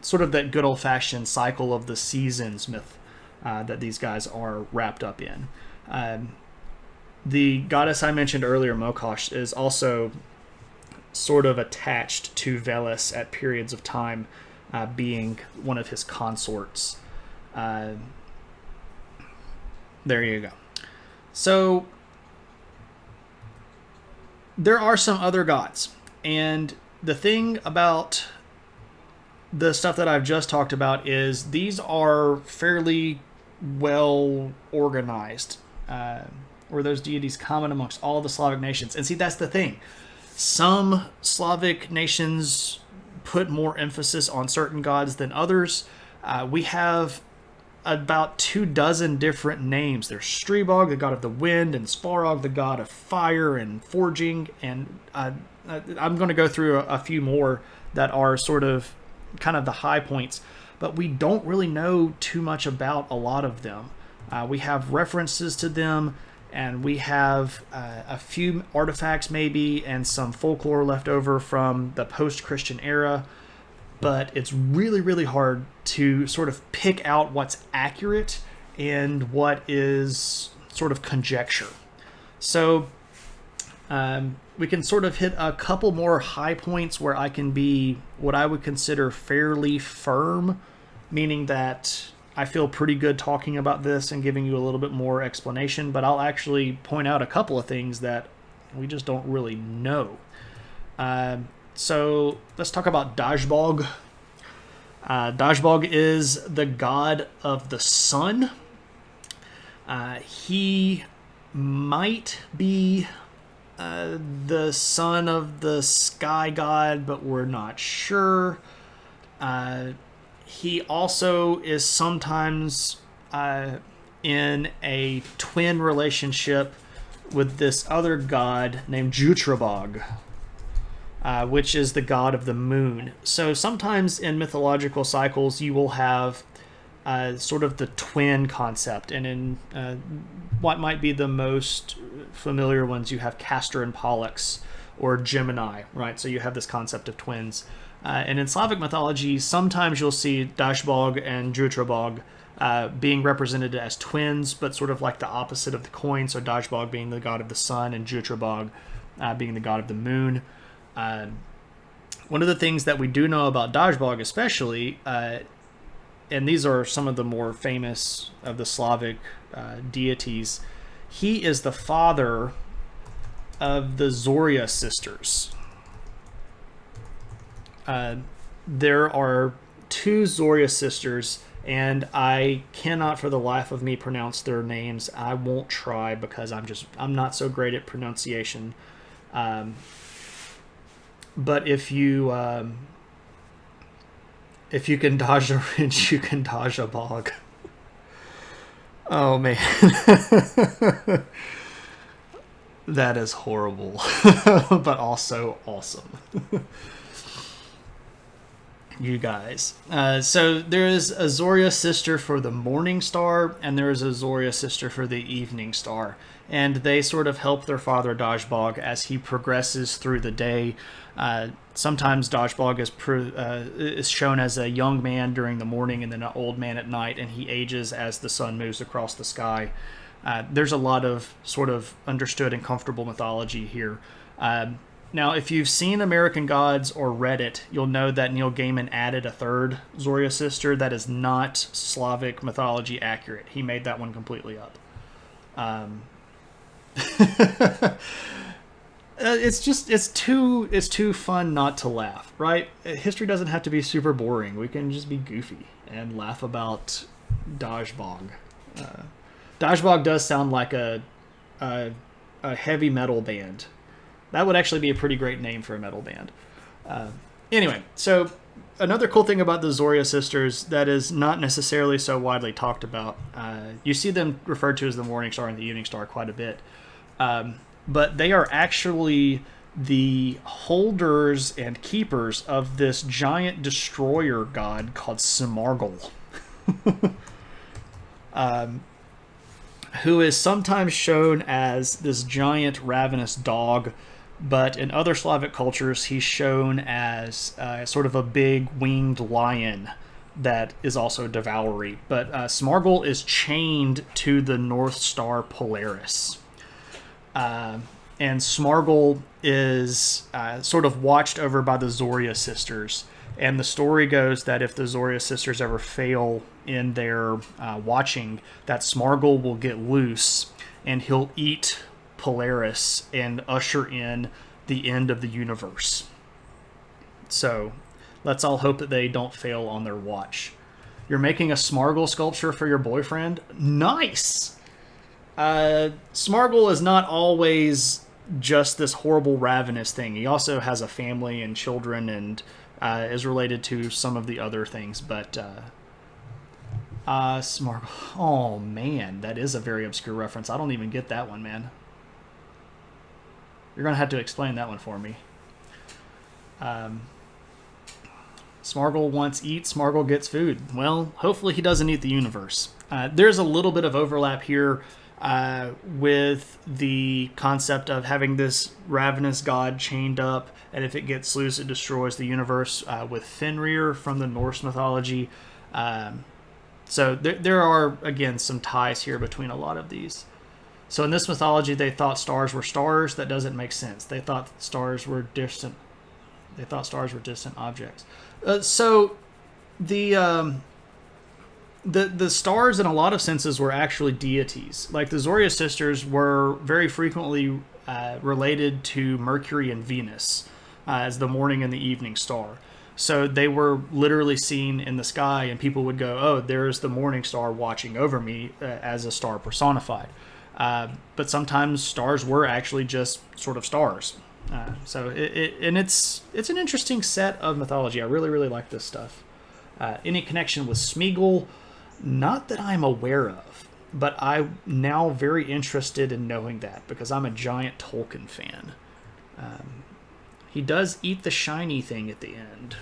sort of that good old-fashioned cycle of the seasons myth that these guys are wrapped up in. The goddess I mentioned earlier, Mokosh, is also sort of attached to Veles at periods of time, being one of his consorts. There you go. So there are some other gods, and the thing about the stuff that I've just talked about is these are fairly well organized. Or those deities common amongst all the Slavic nations. And see, that's the thing. Some Slavic nations put more emphasis on certain gods than others. We have about 24 different names. There's Stribog, the god of the wind, and Svarog, the god of fire and forging. And I'm going to go through a few more that are sort of kind of the high points. But we don't really know too much about a lot of them. We have references to them, and we have a few artifacts maybe and some folklore left over from the post-Christian era, but it's really, really hard to sort of pick out what's accurate and what is sort of conjecture. So we can sort of hit a couple more high points where I can be what I would consider fairly firm, meaning that I feel pretty good talking about this and giving you a little bit more explanation, but I'll actually point out a couple of things that we just don't really know. So let's talk about Dajbog. Dajbog is the god of the sun. He might be the son of the sky god, but we're not sure. He also is sometimes in a twin relationship with this other god named Jutrabog, which is the god of the moon. So sometimes in mythological cycles you will have sort of the twin concept, and in what might be the most familiar ones, you have Castor and Pollux, or Gemini, right? So you have this concept of twins. And in Slavic mythology, sometimes you'll see Dashbog and Jutrabog being represented as twins, but sort of like the opposite of the coin. So Dashbog being the god of the sun, and Jutrabog being the god of the moon. One of the things that we do know about Dashbog especially, and these are some of the more famous of the Slavic deities, he is the father of the Zorya sisters. There are two Zorya sisters, and I cannot for the life of me pronounce their names. I won't try because I'm not so great at pronunciation. But if you can dodge a ridge, you can dodge a bog. Oh man. That is horrible, but also awesome. You guys. So there is a Zorya sister for the morning star, and there is a Zorya sister for the evening star. And they sort of help their father Dashbog as he progresses through the day. Sometimes Dashbog is shown as a young man during the morning and then an old man at night, and he ages as the sun moves across the sky. There's a lot of sort of understood and comfortable mythology here. Now, if you've seen American Gods or read it, you'll know that Neil Gaiman added a third Zorya sister that is not Slavic mythology accurate. He made that one completely up. It's too fun not to laugh, right? History doesn't have to be super boring. We can just be goofy and laugh about Dashbog. Dashbog does sound like a heavy metal band. That would actually be a pretty great name for a metal band. Anyway, so another cool thing about the Zorya sisters that is not necessarily so widely talked about, you see them referred to as the morning star and the evening star quite a bit, but they are actually the holders and keepers of this giant destroyer god called Simargl. Who is sometimes shown as this giant ravenous dog, but in other Slavic cultures he's shown as sort of a big winged lion that is also devouring. But Simargl is chained to the North Star Polaris. And Simargl is sort of watched over by the Zorya sisters. And the story goes that if the Zorya sisters ever fail in their watching, that Simargl will get loose and he'll eat Polaris and usher in the end of the universe. So let's all hope that they don't fail on their watch. You're making a Simargl sculpture for your boyfriend? Nice! Simargl is not always just this horrible ravenous thing. He also has a family and children and is related to some of the other things, but Simargl. Oh man, that is a very obscure reference. I don't even get that one, man. You're gonna have to explain that one for me. Smargl once eats, Smargl gets food. Well, hopefully he doesn't eat the universe. There's a little bit of overlap here with the concept of having this ravenous god chained up, and if it gets loose, it destroys the universe, with Fenrir from the Norse mythology. So there are, again, some ties here between a lot of these. So in this mythology, they thought stars were stars. That doesn't make sense. They thought stars were distant. They thought stars were distant objects. So the stars, in a lot of senses, were actually deities. Like the Zorya sisters were very frequently related to Mercury and Venus as the morning and the evening star. So they were literally seen in the sky, and people would go, "Oh, there's the morning star watching over me," as a star personified. But sometimes stars were actually just sort of stars. So it's an interesting set of mythology. I really like this stuff. Any connection with Smeagol? Not that I'm aware of. but I'm now very interested in knowing that because I'm a giant Tolkien fan. He does eat the shiny thing at the end.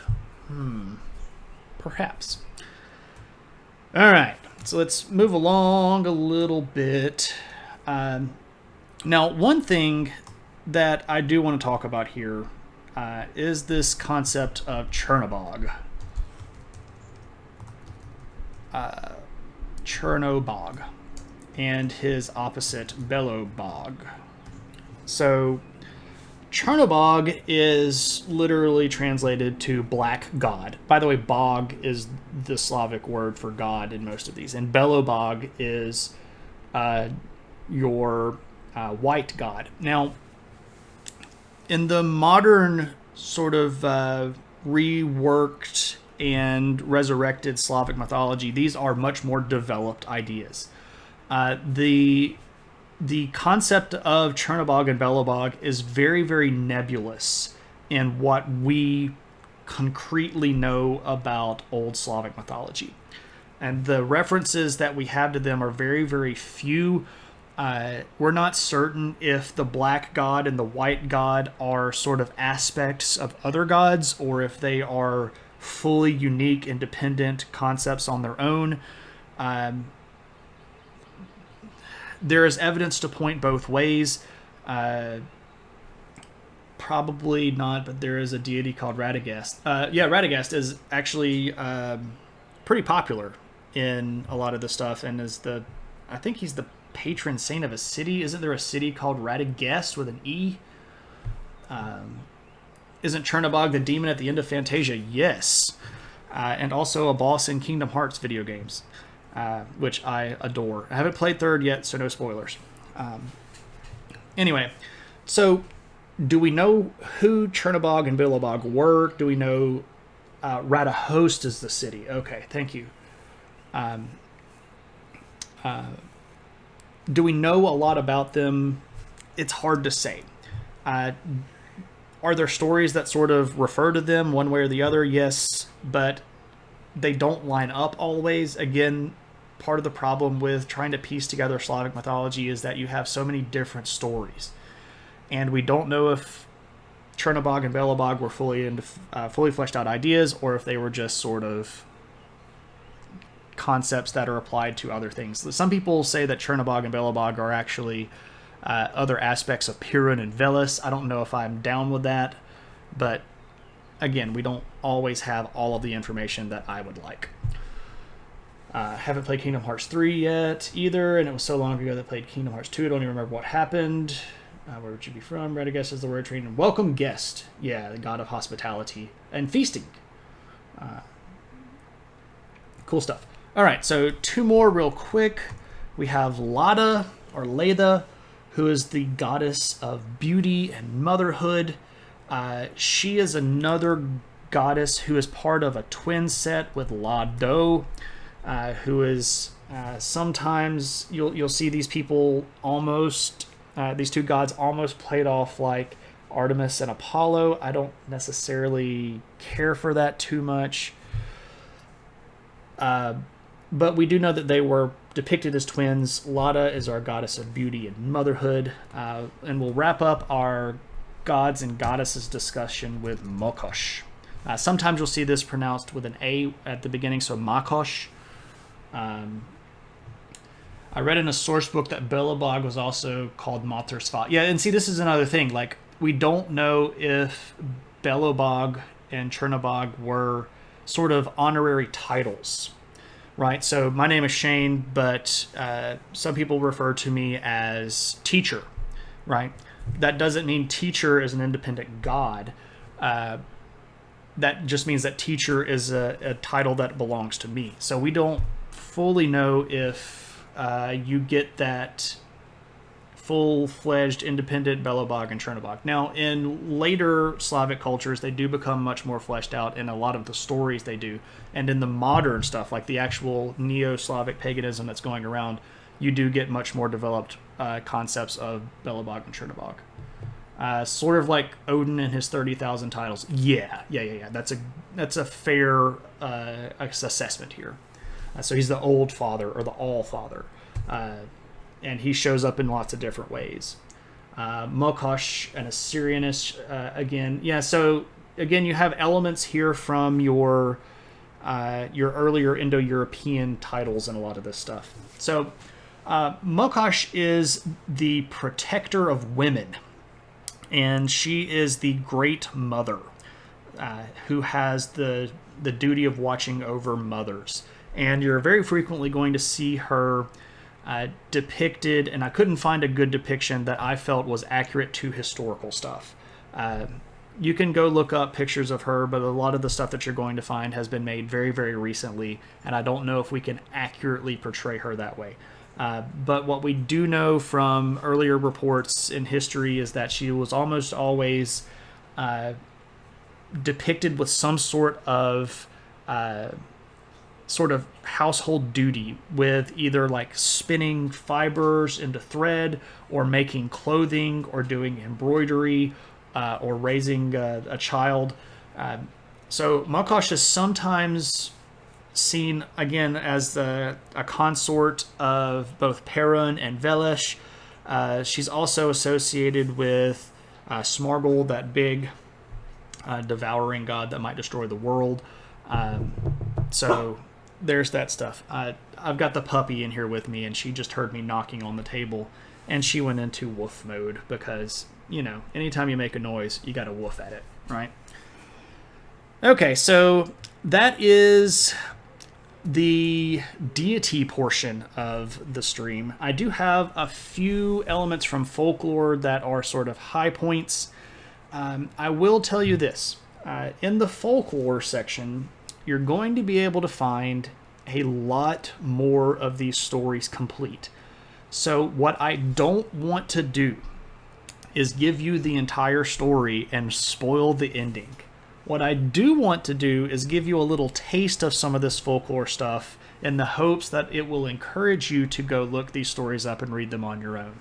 Perhaps. All right, so let's move along a little bit. Now, one thing that I do want to talk about here is this concept of Chernobog. Chernobog and his opposite, Belobog. So, Chernobog is literally translated to black god. By the way, bog is the Slavic word for god in most of these. And Belobog is your white god. Now, in the modern sort of reworked and resurrected Slavic mythology, these are much more developed ideas. The concept of Chernobog and Belobog is very, very nebulous in what we concretely know about old Slavic mythology. And the references that we have to them are very, very few. We're not certain if the black god and the white god are sort of aspects of other gods or if they are fully unique, independent concepts on their own. There is evidence to point both ways. Probably not, but there is a deity called Radagast. Radagast is actually pretty popular in a lot of the stuff, and I think he's the patron saint of a city. Isn't there a city called Radagast with an E? Isn't Chernobog the demon at the end of Fantasia? Yes. And also a boss in Kingdom Hearts video games. Which I adore. I haven't played 3rd yet, so no spoilers. Anyway, so do we know who Chernobog and Belobog were? Do we know Radahost is the city? Okay, thank you. Do we know a lot about them? It's hard to say. Are there stories that sort of refer to them one way or the other? Yes, but they don't line up always. Again, part of the problem with trying to piece together Slavic mythology is that you have so many different stories. And we don't know if Chernobog and Belobog were fully fleshed out ideas or if they were just sort of concepts that are applied to other things. Some people say that Chernobog and Belobog are actually other aspects of Piran and Veles. I don't know if I'm down with that, but again, we don't always have all of the information that I would like. Haven't played Kingdom Hearts 3 yet either, and it was so long ago that I played Kingdom Hearts 2. I don't even remember what happened. Where would you be from? Radagast is the word trained. Welcome guest. Yeah, the god of hospitality and feasting. Cool stuff. All right, so 2 more real quick. We have Lada, or Leda, who is the goddess of beauty and motherhood. She is another goddess who is part of a twin set with Lado, who is sometimes you'll see these people almost these 2 gods almost played off like Artemis and Apollo. I don't necessarily care for that too much, but we do know that they were depicted as twins. Lada is our goddess of beauty and motherhood, and we'll wrap up our gods and goddesses discussion with Mokosh. Sometimes you'll see this pronounced with an A at the beginning, so Makosh. I read in a source book that Belobog was also called Matersfa. Yeah, and see, this is another thing. Like, we don't know if Belobog and Chernobog were sort of honorary titles, right? So my name is Shane, but some people refer to me as teacher, right? That doesn't mean teacher is an independent god. That just means that teacher is a title that belongs to me. So we don't fully know if you get that full-fledged independent Belobog and Chernobog. Now, in later Slavic cultures, they do become much more fleshed out in a lot of the stories they do. And in the modern stuff, like the actual Neo-Slavic paganism that's going around, you do get much more developed concepts of Belobog and Chernobog. Sort of like Odin and his 30,000 titles. Yeah. That's a fair assessment here. So he's the Old Father or the All Father. and he shows up in lots of different ways. Mokosh, an Assyrianish, again. Yeah, so again, you have elements here from your earlier Indo-European titles and a lot of this stuff. So Mokosh is the protector of women, and she is the great mother who has the duty of watching over mothers. And you're very frequently going to see her depicted, and I couldn't find a good depiction that I felt was accurate to historical stuff. You can go look up pictures of her, but a lot of the stuff that you're going to find has been made very, very recently, and I don't know if we can accurately portray her that way. But what we do know from earlier reports in history is that she was almost always depicted with some sort of household duty, with either like spinning fibers into thread, or making clothing, or doing embroidery, or raising a child. So Mokosh is sometimes seen again as a consort of both Perun and Velesh. She's also associated with Smargol, that big devouring god that might destroy the world. So there's that stuff. I've got the puppy in here with me, and she just heard me knocking on the table, and she went into woof mode because, anytime you make a noise, you got to woof at it, right? Okay, so that is the deity portion of the stream. I do have a few elements from folklore that are sort of high points. I will tell you this. In the folklore section, you're going to be able to find a lot more of these stories complete. So what I don't want to do is give you the entire story and spoil the ending. What I do want to do is give you a little taste of some of this folklore stuff in the hopes that it will encourage you to go look these stories up and read them on your own.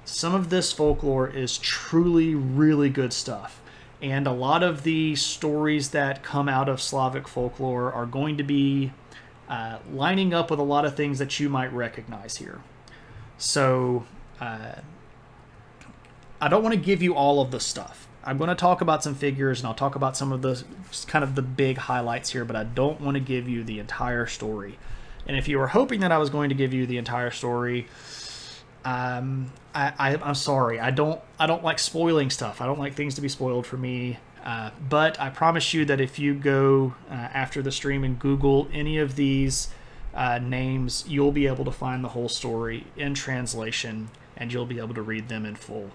Some of this folklore is truly really good stuff. And a lot of the stories that come out of Slavic folklore are going to be lining up with a lot of things that you might recognize here. So I don't want to give you all of the stuff. I'm going to talk about some figures, and I'll talk about some of the kind of the big highlights here, but I don't want to give you the entire story. And if you were hoping that I was going to give you the entire story, I'm sorry. I don't like spoiling stuff. I don't like things to be spoiled for me. But I promise you that if you go after the stream and Google any of these names, you'll be able to find the whole story in translation, and you'll be able to read them in full.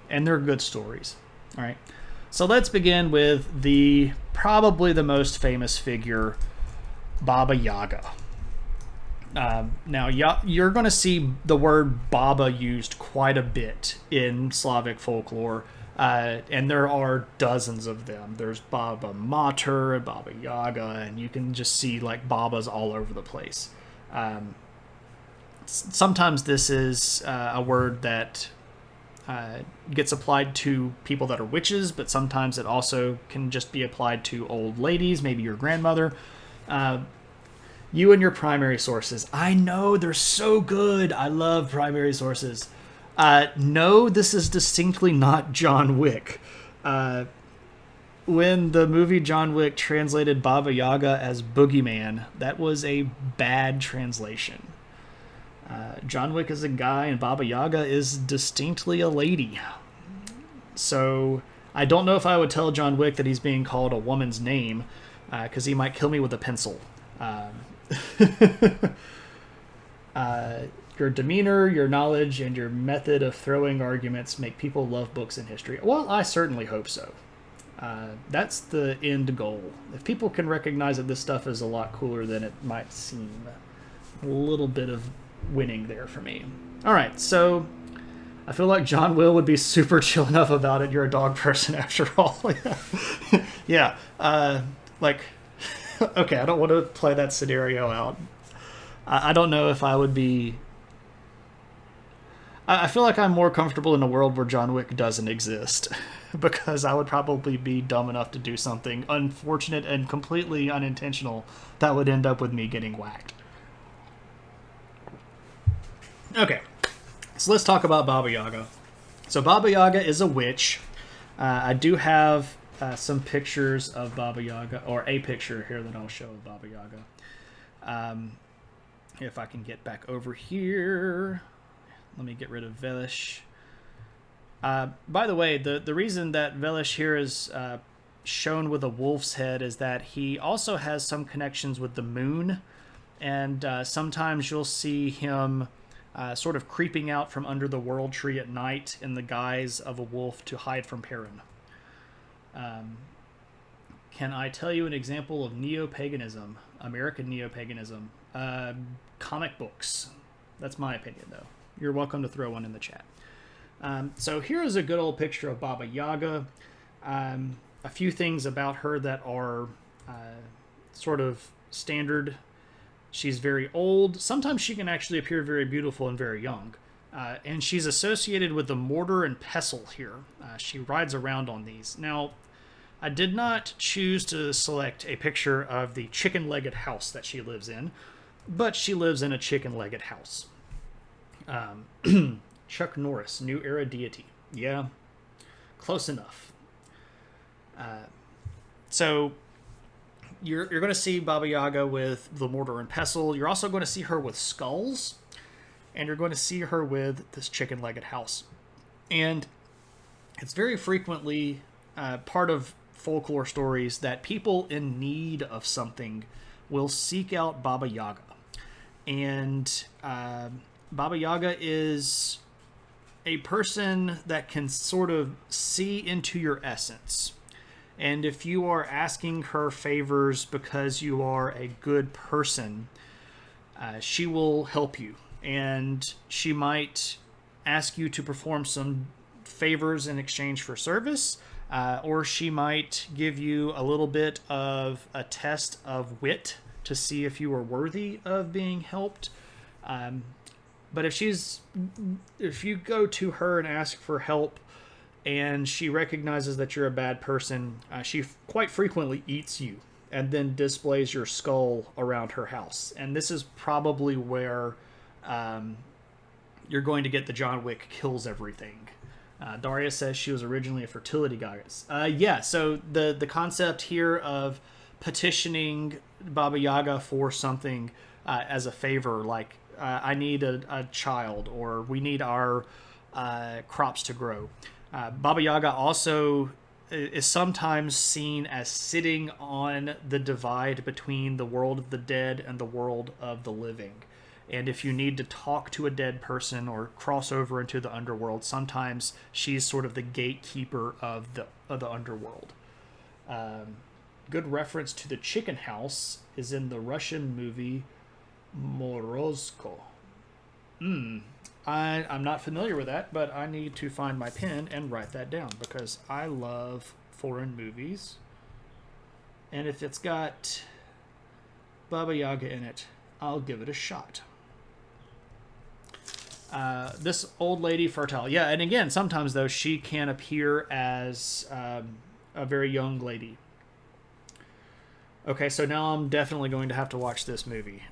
And they're good stories. All right. So let's begin with probably the most famous figure, Baba Yaga. Now, you're going to see the word Baba used quite a bit in Slavic folklore, and there are dozens of them. There's Baba Mater and Baba Yaga, and you can just see like Babas all over the place. Sometimes this is a word that gets applied to people that are witches, but sometimes it also can just be applied to old ladies, maybe your grandmother. You and your primary sources. I know, they're so good. I love primary sources. No, this is distinctly not John Wick. When the movie John Wick translated Baba Yaga as Boogeyman, that was a bad translation. John Wick is a guy, and Baba Yaga is distinctly a lady. So I don't know if I would tell John Wick that he's being called a woman's name, because he might kill me with a pencil. Your demeanor, your knowledge, and your method of throwing arguments make people love books and history. Well, I certainly hope so. That's the end goal. If people can recognize that this stuff is a lot cooler than it might seem, a little bit of winning there for me. All right, so I feel like John Will would be super chill enough about it. You're a dog person after all. Yeah. Okay, I don't want to play that scenario out. I don't know if I would be... I feel like I'm more comfortable in a world where John Wick doesn't exist, because I would probably be dumb enough to do something unfortunate and completely unintentional that would end up with me getting whacked. Okay, so let's talk about Baba Yaga. So Baba Yaga is a witch. I do have some pictures of Baba Yaga, or a picture here that I'll show of Baba Yaga. If I can get back over here. Let me get rid of Velish. By the way, the reason that Velish here is shown with a wolf's head is that he also has some connections with the moon, and sometimes you'll see him sort of creeping out from under the world tree at night in the guise of a wolf to hide from Perrin. Can I tell you an example of neo-paganism, American neo-paganism? Comic books. That's my opinion, though. You're welcome to throw one in the chat. So here is a good old picture of Baba Yaga. A few things about her that are sort of standard. She's very old. Sometimes she can actually appear very beautiful and very young. And she's associated with the mortar and pestle here. She rides around on these. Now, I did not choose to select a picture of the chicken-legged house that she lives in, but she lives in a chicken-legged house. Chuck Norris, New Era deity. Yeah, close enough. So you're going to see Baba Yaga with the mortar and pestle. You're also going to see her with skulls, and you're going to see her with this chicken-legged house. And it's very frequently part of folklore stories that people in need of something will seek out Baba Yaga. And Baba Yaga is a person that can sort of see into your essence. And if you are asking her favors because you are a good person, she will help you. And she might ask you to perform some favors in exchange for service, or she might give you a little bit of a test of wit to see if you are worthy of being helped. But if you go to her and ask for help and she recognizes that you're a bad person, she quite frequently eats you and then displays your skull around her house. And this is probably where you're going to get the John Wick kills everything. Daria says she was originally a fertility goddess. Yeah, so the concept here of petitioning Baba Yaga for something as a favor, like I need a child, or we need our crops to grow. Baba Yaga also is sometimes seen as sitting on the divide between the world of the dead and the world of the living. And if you need to talk to a dead person or cross over into the underworld, sometimes she's sort of the gatekeeper of the underworld. Good reference to the chicken house is in the Russian movie Morozko. I'm not familiar with that, but I need to find my pen and write that down because I love foreign movies. And if it's got Baba Yaga in it, I'll give it a shot. This old lady fertile. Yeah, and again, sometimes, though, she can appear as a very young lady. Okay, so now I'm definitely going to have to watch this movie.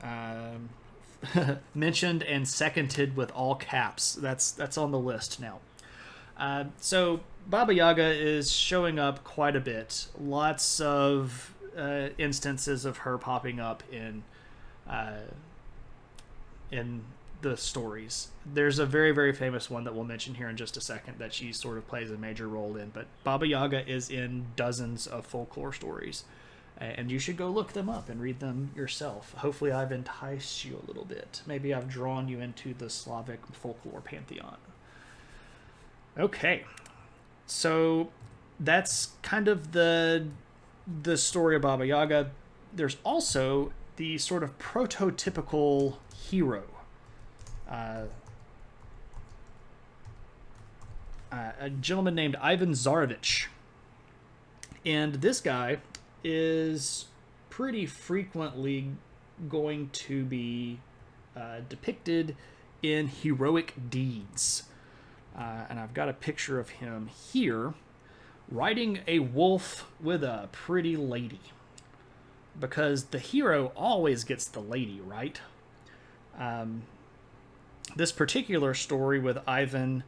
Mentioned and seconded with all caps. That's on the list now. So Baba Yaga is showing up quite a bit. Lots of instances of her popping up in the stories. There's a very, very famous one that we'll mention here in just a second that she sort of plays a major role in. But Baba Yaga is in dozens of folklore stories. And you should go look them up and read them yourself. Hopefully I've enticed you a little bit. Maybe I've drawn you into the Slavic folklore pantheon. Okay. So that's kind of the story of Baba Yaga. There's also the sort of prototypical hero. A gentleman named Ivan Tsarevich. And this guy is pretty frequently going to be depicted in heroic deeds. And I've got a picture of him here riding a wolf with a pretty lady. Because the hero always gets the lady, right? this particular story with Ivan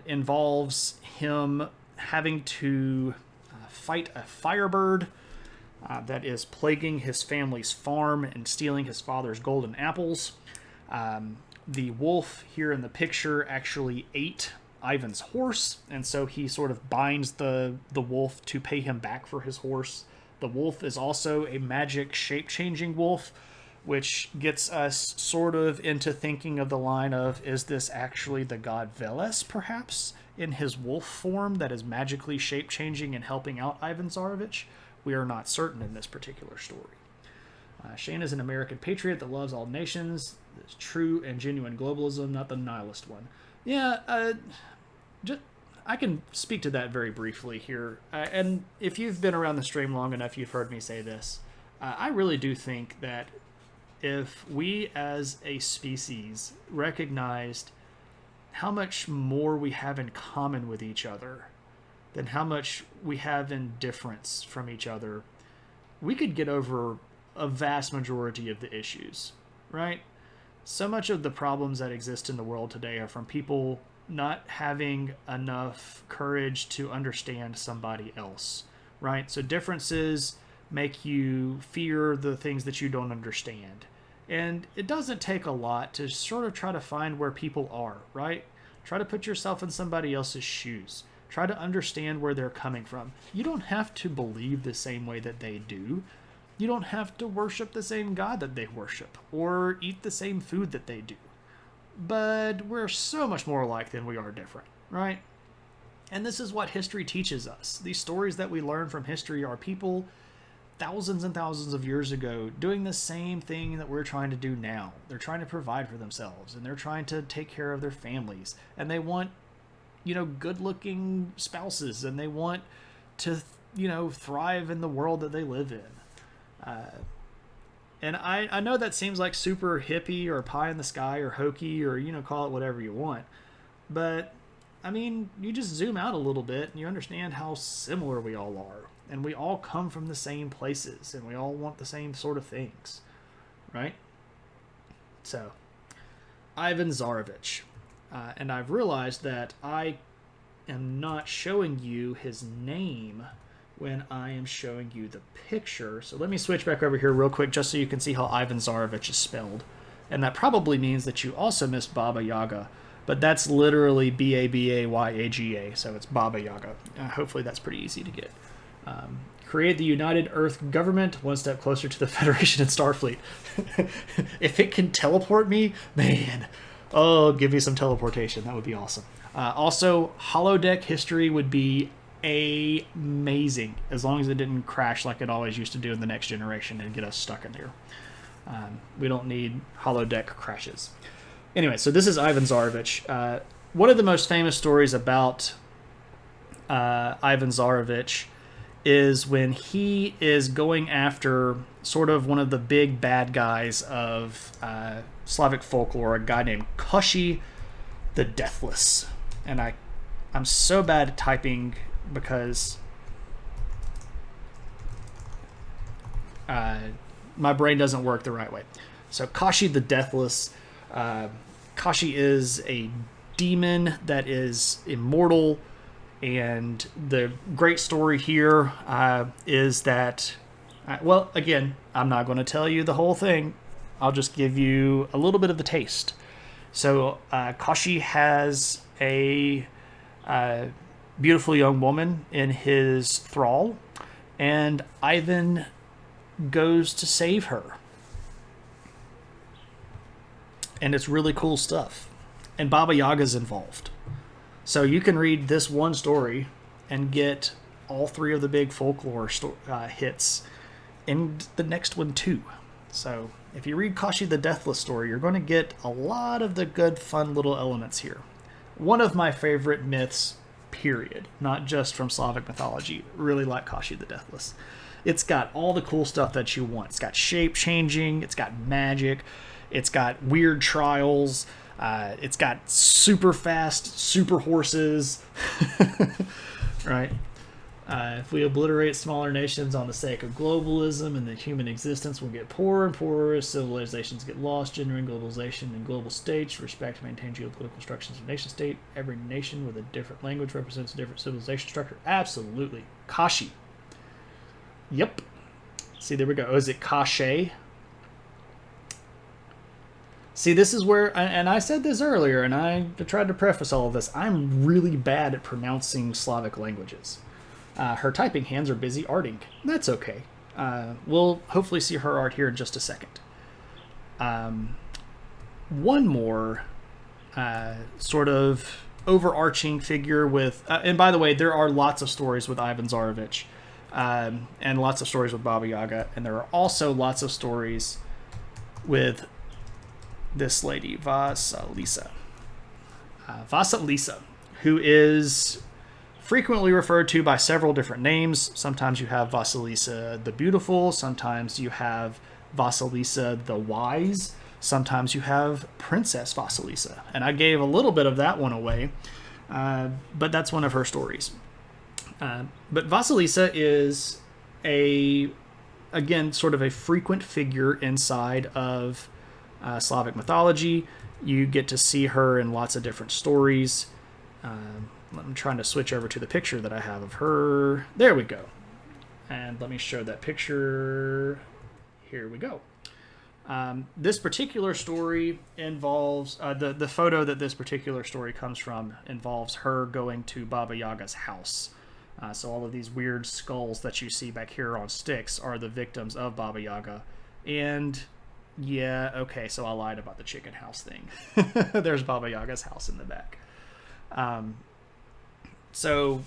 involves him having to fight a firebird that is plaguing his family's farm and stealing his father's golden apples. The wolf here in the picture actually ate Ivan's horse, and so he sort of binds the wolf to pay him back for his horse. The wolf is also a magic shape-changing wolf, which gets us sort of into thinking of the line of, is this actually the god Veles, perhaps, in his wolf form that is magically shape-changing and helping out Ivan Tsarevich? We are not certain in this particular story. Shane is an American patriot that loves all nations. It's true and genuine globalism, not the nihilist one. Yeah, I can speak to that very briefly here. And if you've been around the stream long enough, you've heard me say this. I really do think that if we as a species recognized how much more we have in common with each other than how much we have in difference from each other, we could get over a vast majority of the issues, right? So much of the problems that exist in the world today are from people not having enough courage to understand somebody else, right? So differences make you fear the things that you don't understand. And it doesn't take a lot to sort of try to find where people are, right? Try to put yourself in somebody else's shoes. Try to understand where they're coming from. You don't have to believe the same way that they do. You don't have to worship the same God that they worship or eat the same food that they do. But we're so much more alike than we are different, right? And this is what history teaches us. These stories that we learn from history are people thousands and thousands of years ago doing the same thing that we're trying to do now. They're trying to provide for themselves, and they're trying to take care of their families, and they want, good-looking spouses, and they want to, thrive in the world that they live in. And I know that seems like super hippie or pie in the sky or hokey or, call it whatever you want. But, you just zoom out a little bit and you understand how similar we all are. And we all come from the same places and we all want the same sort of things, right? So, Ivan Tsarevich. And I've realized that I am not showing you his name when I am showing you the picture. So let me switch back over here real quick just so you can see how Ivan Tsarevich is spelled. And that probably means that you also missed Baba Yaga, but that's literally Babayaga, so it's Baba Yaga. Hopefully that's pretty easy to get. Create the United Earth Government, one step closer to the Federation and Starfleet. If it can teleport me, man, give me some teleportation. That would be awesome. Also, holodeck history would be amazing, as long as it didn't crash like it always used to do in the Next Generation and get us stuck in there. We don't need holodeck crashes. Anyway, so this is Ivan Tsarevich. One of the most famous stories about Ivan Tsarevich is when he is going after sort of one of the big bad guys of Slavic folklore, a guy named Koshi the Deathless. And I'm so bad at typing because my brain doesn't work the right way. So Koshi the Deathless. Koshi is a demon that is immortal, and the great story here is that, again, I'm not going to tell you the whole thing. I'll just give you a little bit of the taste. So Koshi has a beautiful young woman in his thrall, and Ivan goes to save her. And it's really cool stuff. And Baba Yaga's involved. So you can read this one story and get all three of the big folklore hits in the next one too. So if you read Koshi the Deathless story, you're going to get a lot of the good, fun little elements here. One of my favorite myths, period. Not just from Slavic mythology. Really like Koshi the Deathless. It's got all the cool stuff that you want. It's got shape-changing. It's got magic. It's got weird trials. It's got super fast super horses. Right? If we obliterate smaller nations on the sake of globalism and the human existence will get poorer and poorer as civilizations get lost, generating globalization and global states, respect and maintain geopolitical structures of nation state. Every nation with a different language represents a different civilization structure. Absolutely. Kashi. Yep. See, there we go. Oh, is it Kashe? See, this is where, and I said this earlier, and I tried to preface all of this, I'm really bad at pronouncing Slavic languages. Her typing hands are busy arting. That's okay. We'll hopefully see her art here in just a second. One more sort of overarching figure with... and by the way, there are lots of stories with Ivan Tsarevich, and lots of stories with Baba Yaga, and there are also lots of stories with this lady, Vasilisa. Vasilisa, who is frequently referred to by several different names. Sometimes you have Vasilisa the Beautiful, sometimes you have Vasilisa the Wise, sometimes you have Princess Vasilisa. And I gave a little bit of that one away, but that's one of her stories. But Vasilisa is again, sort of a frequent figure inside of Slavic mythology. You get to see her in lots of different stories. I'm trying to switch over to the picture that I have of her. There we go. And let me show that picture. Here we go. This particular story involves, the photo that this particular story comes from involves her going to Baba Yaga's house. So all of these weird skulls that you see back here on sticks are the victims of Baba Yaga. And yeah, okay, so I lied about the chicken house thing. There's Baba Yaga's house in the back. So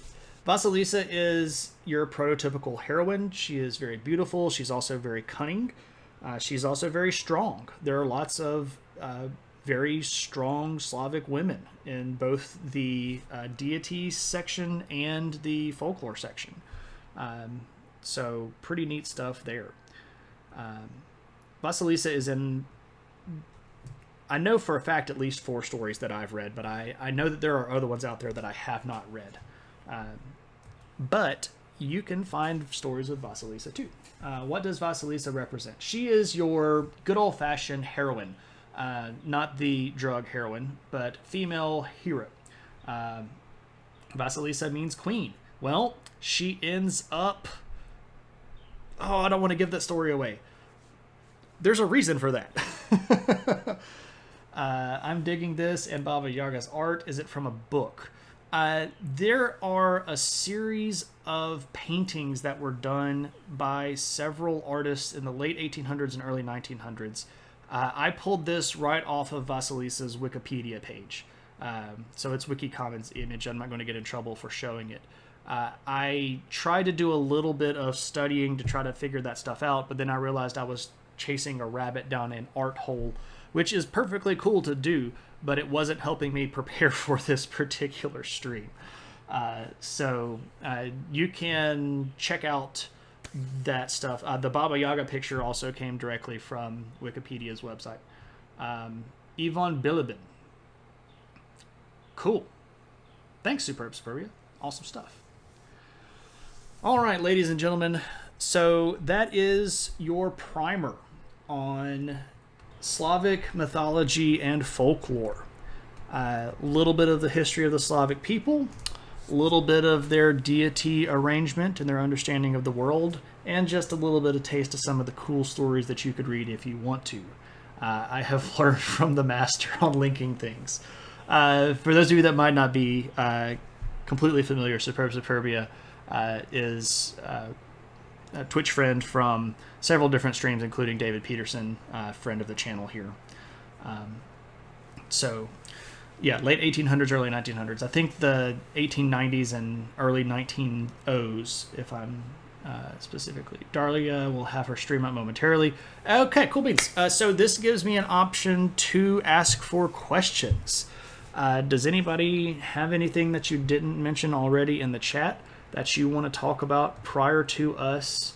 Vasilisa is your prototypical heroine. She is very beautiful. She's also very cunning. She's also very strong. There are lots of very strong Slavic women in both the deity section and the folklore section. So pretty neat stuff there. Vasilisa is in, I know for a fact, at least 4 stories that I've read, but I know that there are other ones out there that I have not read. But you can find stories with Vasilisa too. What does Vasilisa represent? She is your good old-fashioned heroine. Not the drug heroine, but female hero. Vasilisa means queen. Well, she ends up... Oh, I don't want to give that story away. There's a reason for that. I'm digging this and Baba Yaga's art. Is it from a book? There are a series of paintings that were done by several artists in the late 1800s and early 1900s. I pulled this right off of Vasilisa's Wikipedia page. So it's Wiki Commons image. I'm not going to get in trouble for showing it. I tried to do a little bit of studying to try to figure that stuff out, but then I realized I was chasing a rabbit down an art hole, which is perfectly cool to do, but it wasn't helping me prepare for this particular stream. So you can check out that stuff. The Baba Yaga picture also came directly from Wikipedia's website. Ivan Bilibin. Cool. Thanks, Superb Superbia. Awesome stuff. All right, ladies and gentlemen. So that is your primer on Slavic mythology and folklore. A little bit of the history of the Slavic people, a little bit of their deity arrangement and their understanding of the world, and just a little bit of taste of some of the cool stories that you could read if you want to. I have learned from the master on linking things. For those of you that might not be completely familiar, Superb Superbia is a Twitch friend from several different streams, including David Peterson, friend of the channel here. So, yeah, late 1800s, early 1900s. I think the 1890s and early 1900s, if I'm specifically. Darlia will have her stream up momentarily. Okay, cool beans. So this gives me an option to ask for questions. Does anybody have anything that you didn't mention already in the chat that you want to talk about prior to us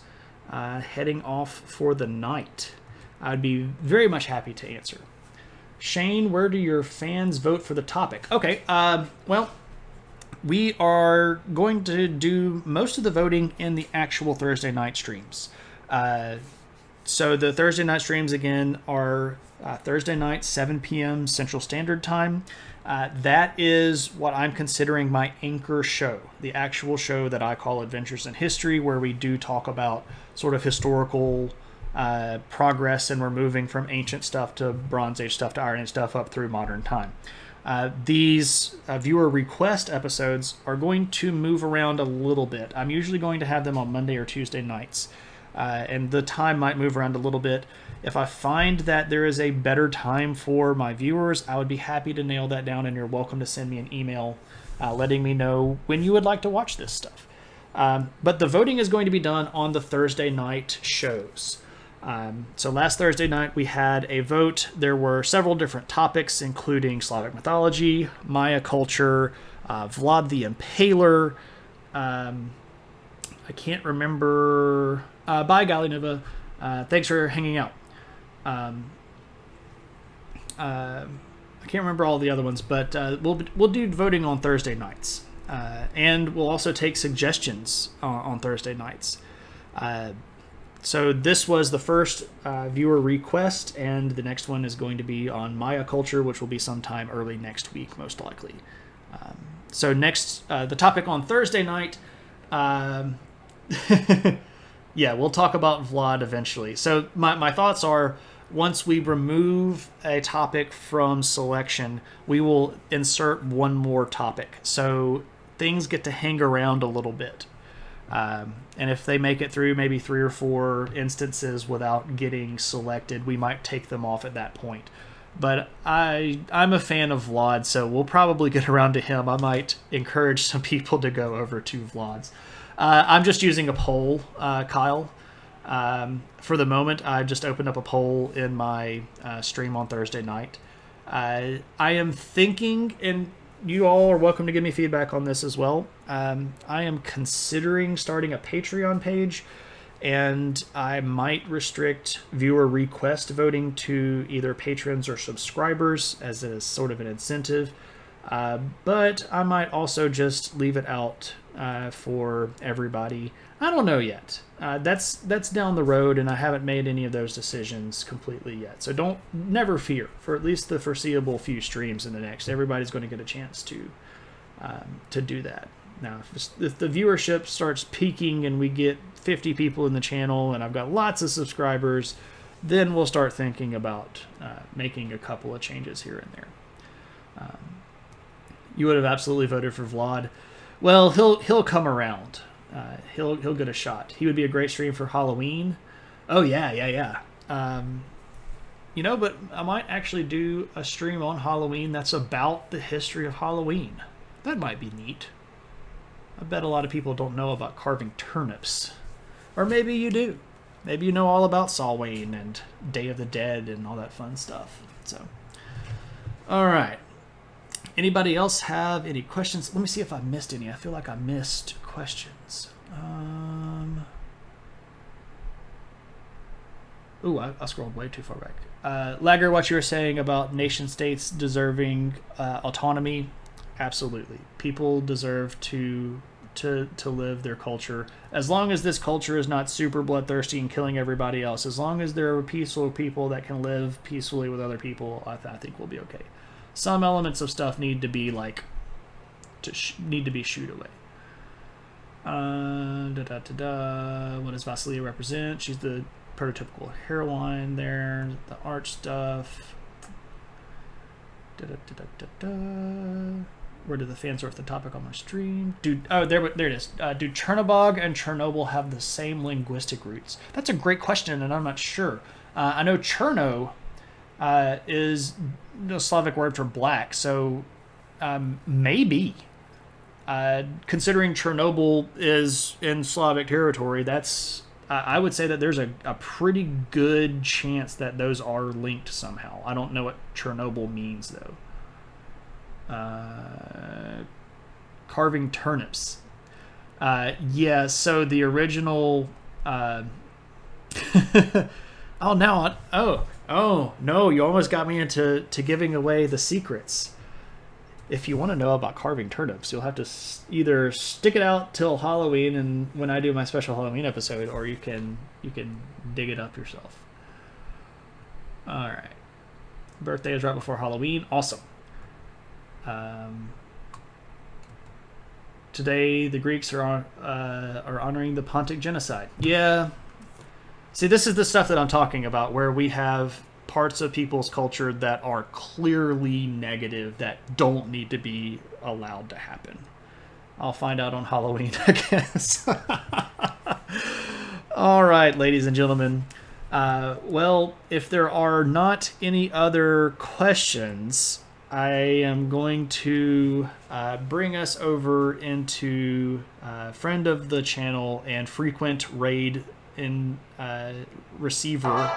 heading off for the night? I'd be very much happy to answer. Shane, where do your fans vote for the topic? Okay, well, we are going to do most of the voting in the actual Thursday night streams. So the Thursday night streams, again, are Thursday night, 7 p.m. Central Standard Time. That is what I'm considering my anchor show, the actual show that I call Adventures in History, where we do talk about sort of historical progress, and we're moving from ancient stuff to Bronze Age stuff to Iron Age stuff up through modern time. These viewer request episodes are going to move around a little bit. I'm usually going to have them on Monday or Tuesday nights, and the time might move around a little bit. If I find that there is a better time for my viewers, I would be happy to nail that down, and you're welcome to send me an email letting me know when you would like to watch this stuff. But the voting is going to be done on the Thursday night shows. So last Thursday night we had a vote. There were several different topics, including Slavic mythology, Maya culture, Vlad the Impaler. I can't remember. Bye, Galinova. Thanks for hanging out. I can't remember all the other ones, but we'll do voting on Thursday nights, and we'll also take suggestions on Thursday nights. So this was the first viewer request, and the next one is going to be on Maya culture, which will be sometime early next week, most likely. So next, the topic on Thursday night, yeah, we'll talk about Vlad eventually. So my thoughts are, once we remove a topic from selection, we will insert one more topic. So things get to hang around a little bit. And if they make it through maybe 3 or 4 instances without getting selected, we might take them off at that point. But I'm a fan of Vlad, so we'll probably get around to him. I might encourage some people to go over to Vlad's. I'm just using a poll, Kyle. For the moment, I've just opened up a poll in my stream on Thursday night. I am thinking, and you all are welcome to give me feedback on this as well. I am considering starting a Patreon page, and I might restrict viewer request voting to either patrons or subscribers as a sort of an incentive. But I might also just leave it out for everybody. I don't know yet. That's down the road, and I haven't made any of those decisions completely yet. So never fear. For at least the foreseeable few streams in the next, everybody's going to get a chance to do that. Now, if the viewership starts peaking and we get 50 people in the channel and I've got lots of subscribers, then we'll start thinking about making a couple of changes here and there. You would have absolutely voted for Vlad. Well, he'll come around. He'll get a shot. He would be a great stream for Halloween. Oh yeah. But I might actually do a stream on Halloween that's about the history of Halloween. That might be neat. I bet a lot of people don't know about carving turnips. Or maybe you do. Maybe you know all about Samhain and Day of the Dead and all that fun stuff. So, all right. Anybody else have any questions? Let me see if I missed any. I feel like I missed questions. I scrolled way too far back. Lagger, what you were saying about nation states deserving autonomy, absolutely. People deserve to live their culture. As long as this culture is not super bloodthirsty and killing everybody else, as long as there are peaceful people that can live peacefully with other people, I think we'll be okay. Some elements of stuff need to be shooed away. What does Vasilia represent? She's the prototypical hairline there. The art stuff. Where did the fans sort the topic on my stream? There it is. Do Chernobog and Chernobyl have the same linguistic roots? That's a great question, and I'm not sure. I know Cherno is the Slavic word for black, so maybe. Considering Chernobyl is in Slavic territory, that's I would say that there's a pretty good chance that those are linked somehow. I don't know what Chernobyl means, though. Carving turnips. Yeah, so the original... Oh, no, you almost got me into giving away the secrets. if you want to know about carving turnips, you'll have to either stick it out till Halloween and when I do my special Halloween episode, or you can dig it up yourself. All right. Birthday is right before Halloween. Awesome. Today the Greeks are honoring the Pontic genocide. Yeah. See, this is the stuff that I'm talking about, where we have parts of people's culture that are clearly negative, that don't need to be allowed to happen. I'll find out on Halloween, I guess. All right, ladies and gentlemen. Well, if there are not any other questions, I am going to bring us over into friend of the channel and frequent raid in receiver.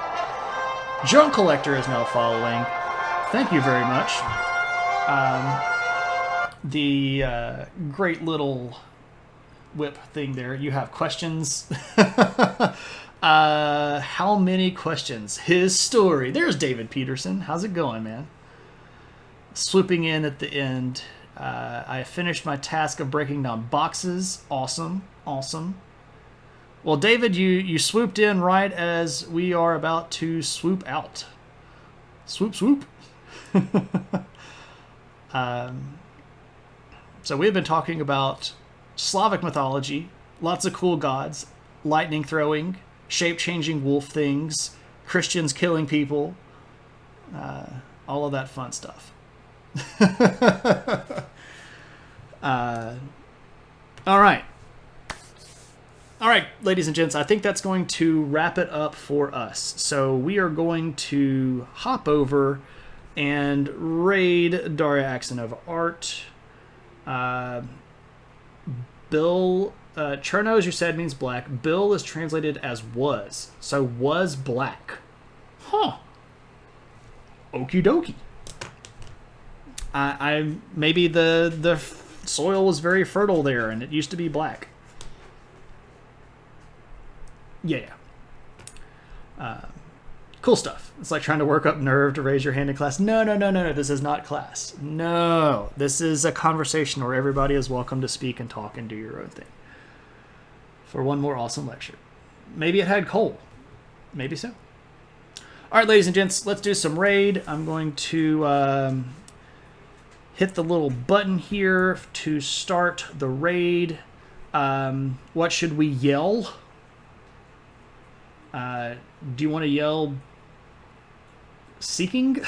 Junk Collector is now following. Thank you very much. The great little whip thing there. You have questions? How many questions? His story. There's David Peterson. How's it going, man? Swooping in at the end. I finished my task of breaking down boxes. Awesome. Awesome. Well, David, you swooped in right as we are about to swoop out. Swoop, swoop. So we've been talking about Slavic mythology, lots of cool gods, lightning throwing, shape-changing wolf things, Christians killing people, all of that fun stuff. All right. All right, ladies and gents, I think that's going to wrap it up for us. So we are going to hop over and raid Daria Axonova Art. Bill, Chernoz, you said, means black. Bill is translated as was. So was black. Huh. Okie dokie. I maybe the soil was very fertile there and it used to be black. Yeah. Cool stuff. It's like trying to work up nerve to raise your hand in class. No. This is not class. No. This is a conversation where everybody is welcome to speak and talk and do your own thing. For one more awesome lecture. Maybe it had coal. Maybe so. All right, ladies and gents, let's do some raid. I'm going to hit the little button here to start the raid. What should we yell? Do you want to yell seeking?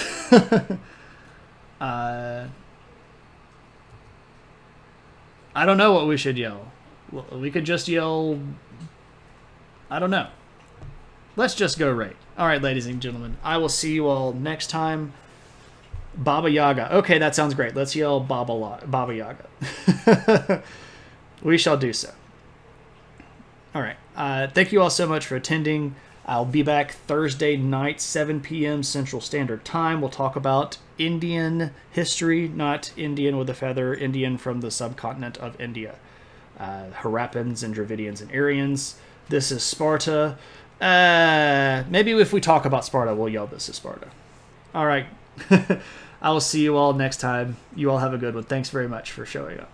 I don't know what we should yell. We could just yell, I don't know. Let's just go raid. All right, ladies and gentlemen, I will see you all next time. Baba Yaga. Okay, that sounds great. Let's yell Baba Yaga. We shall do so. All right. Thank you all so much for attending. I'll be back Thursday night, 7 p.m. Central Standard Time. We'll talk about Indian history, not Indian with a feather, Indian from the subcontinent of India. Harappans and Dravidians and Aryans. This is Sparta. Maybe if we talk about Sparta, we'll yell this is Sparta. All right. I will see you all next time. You all have a good one. Thanks very much for showing up.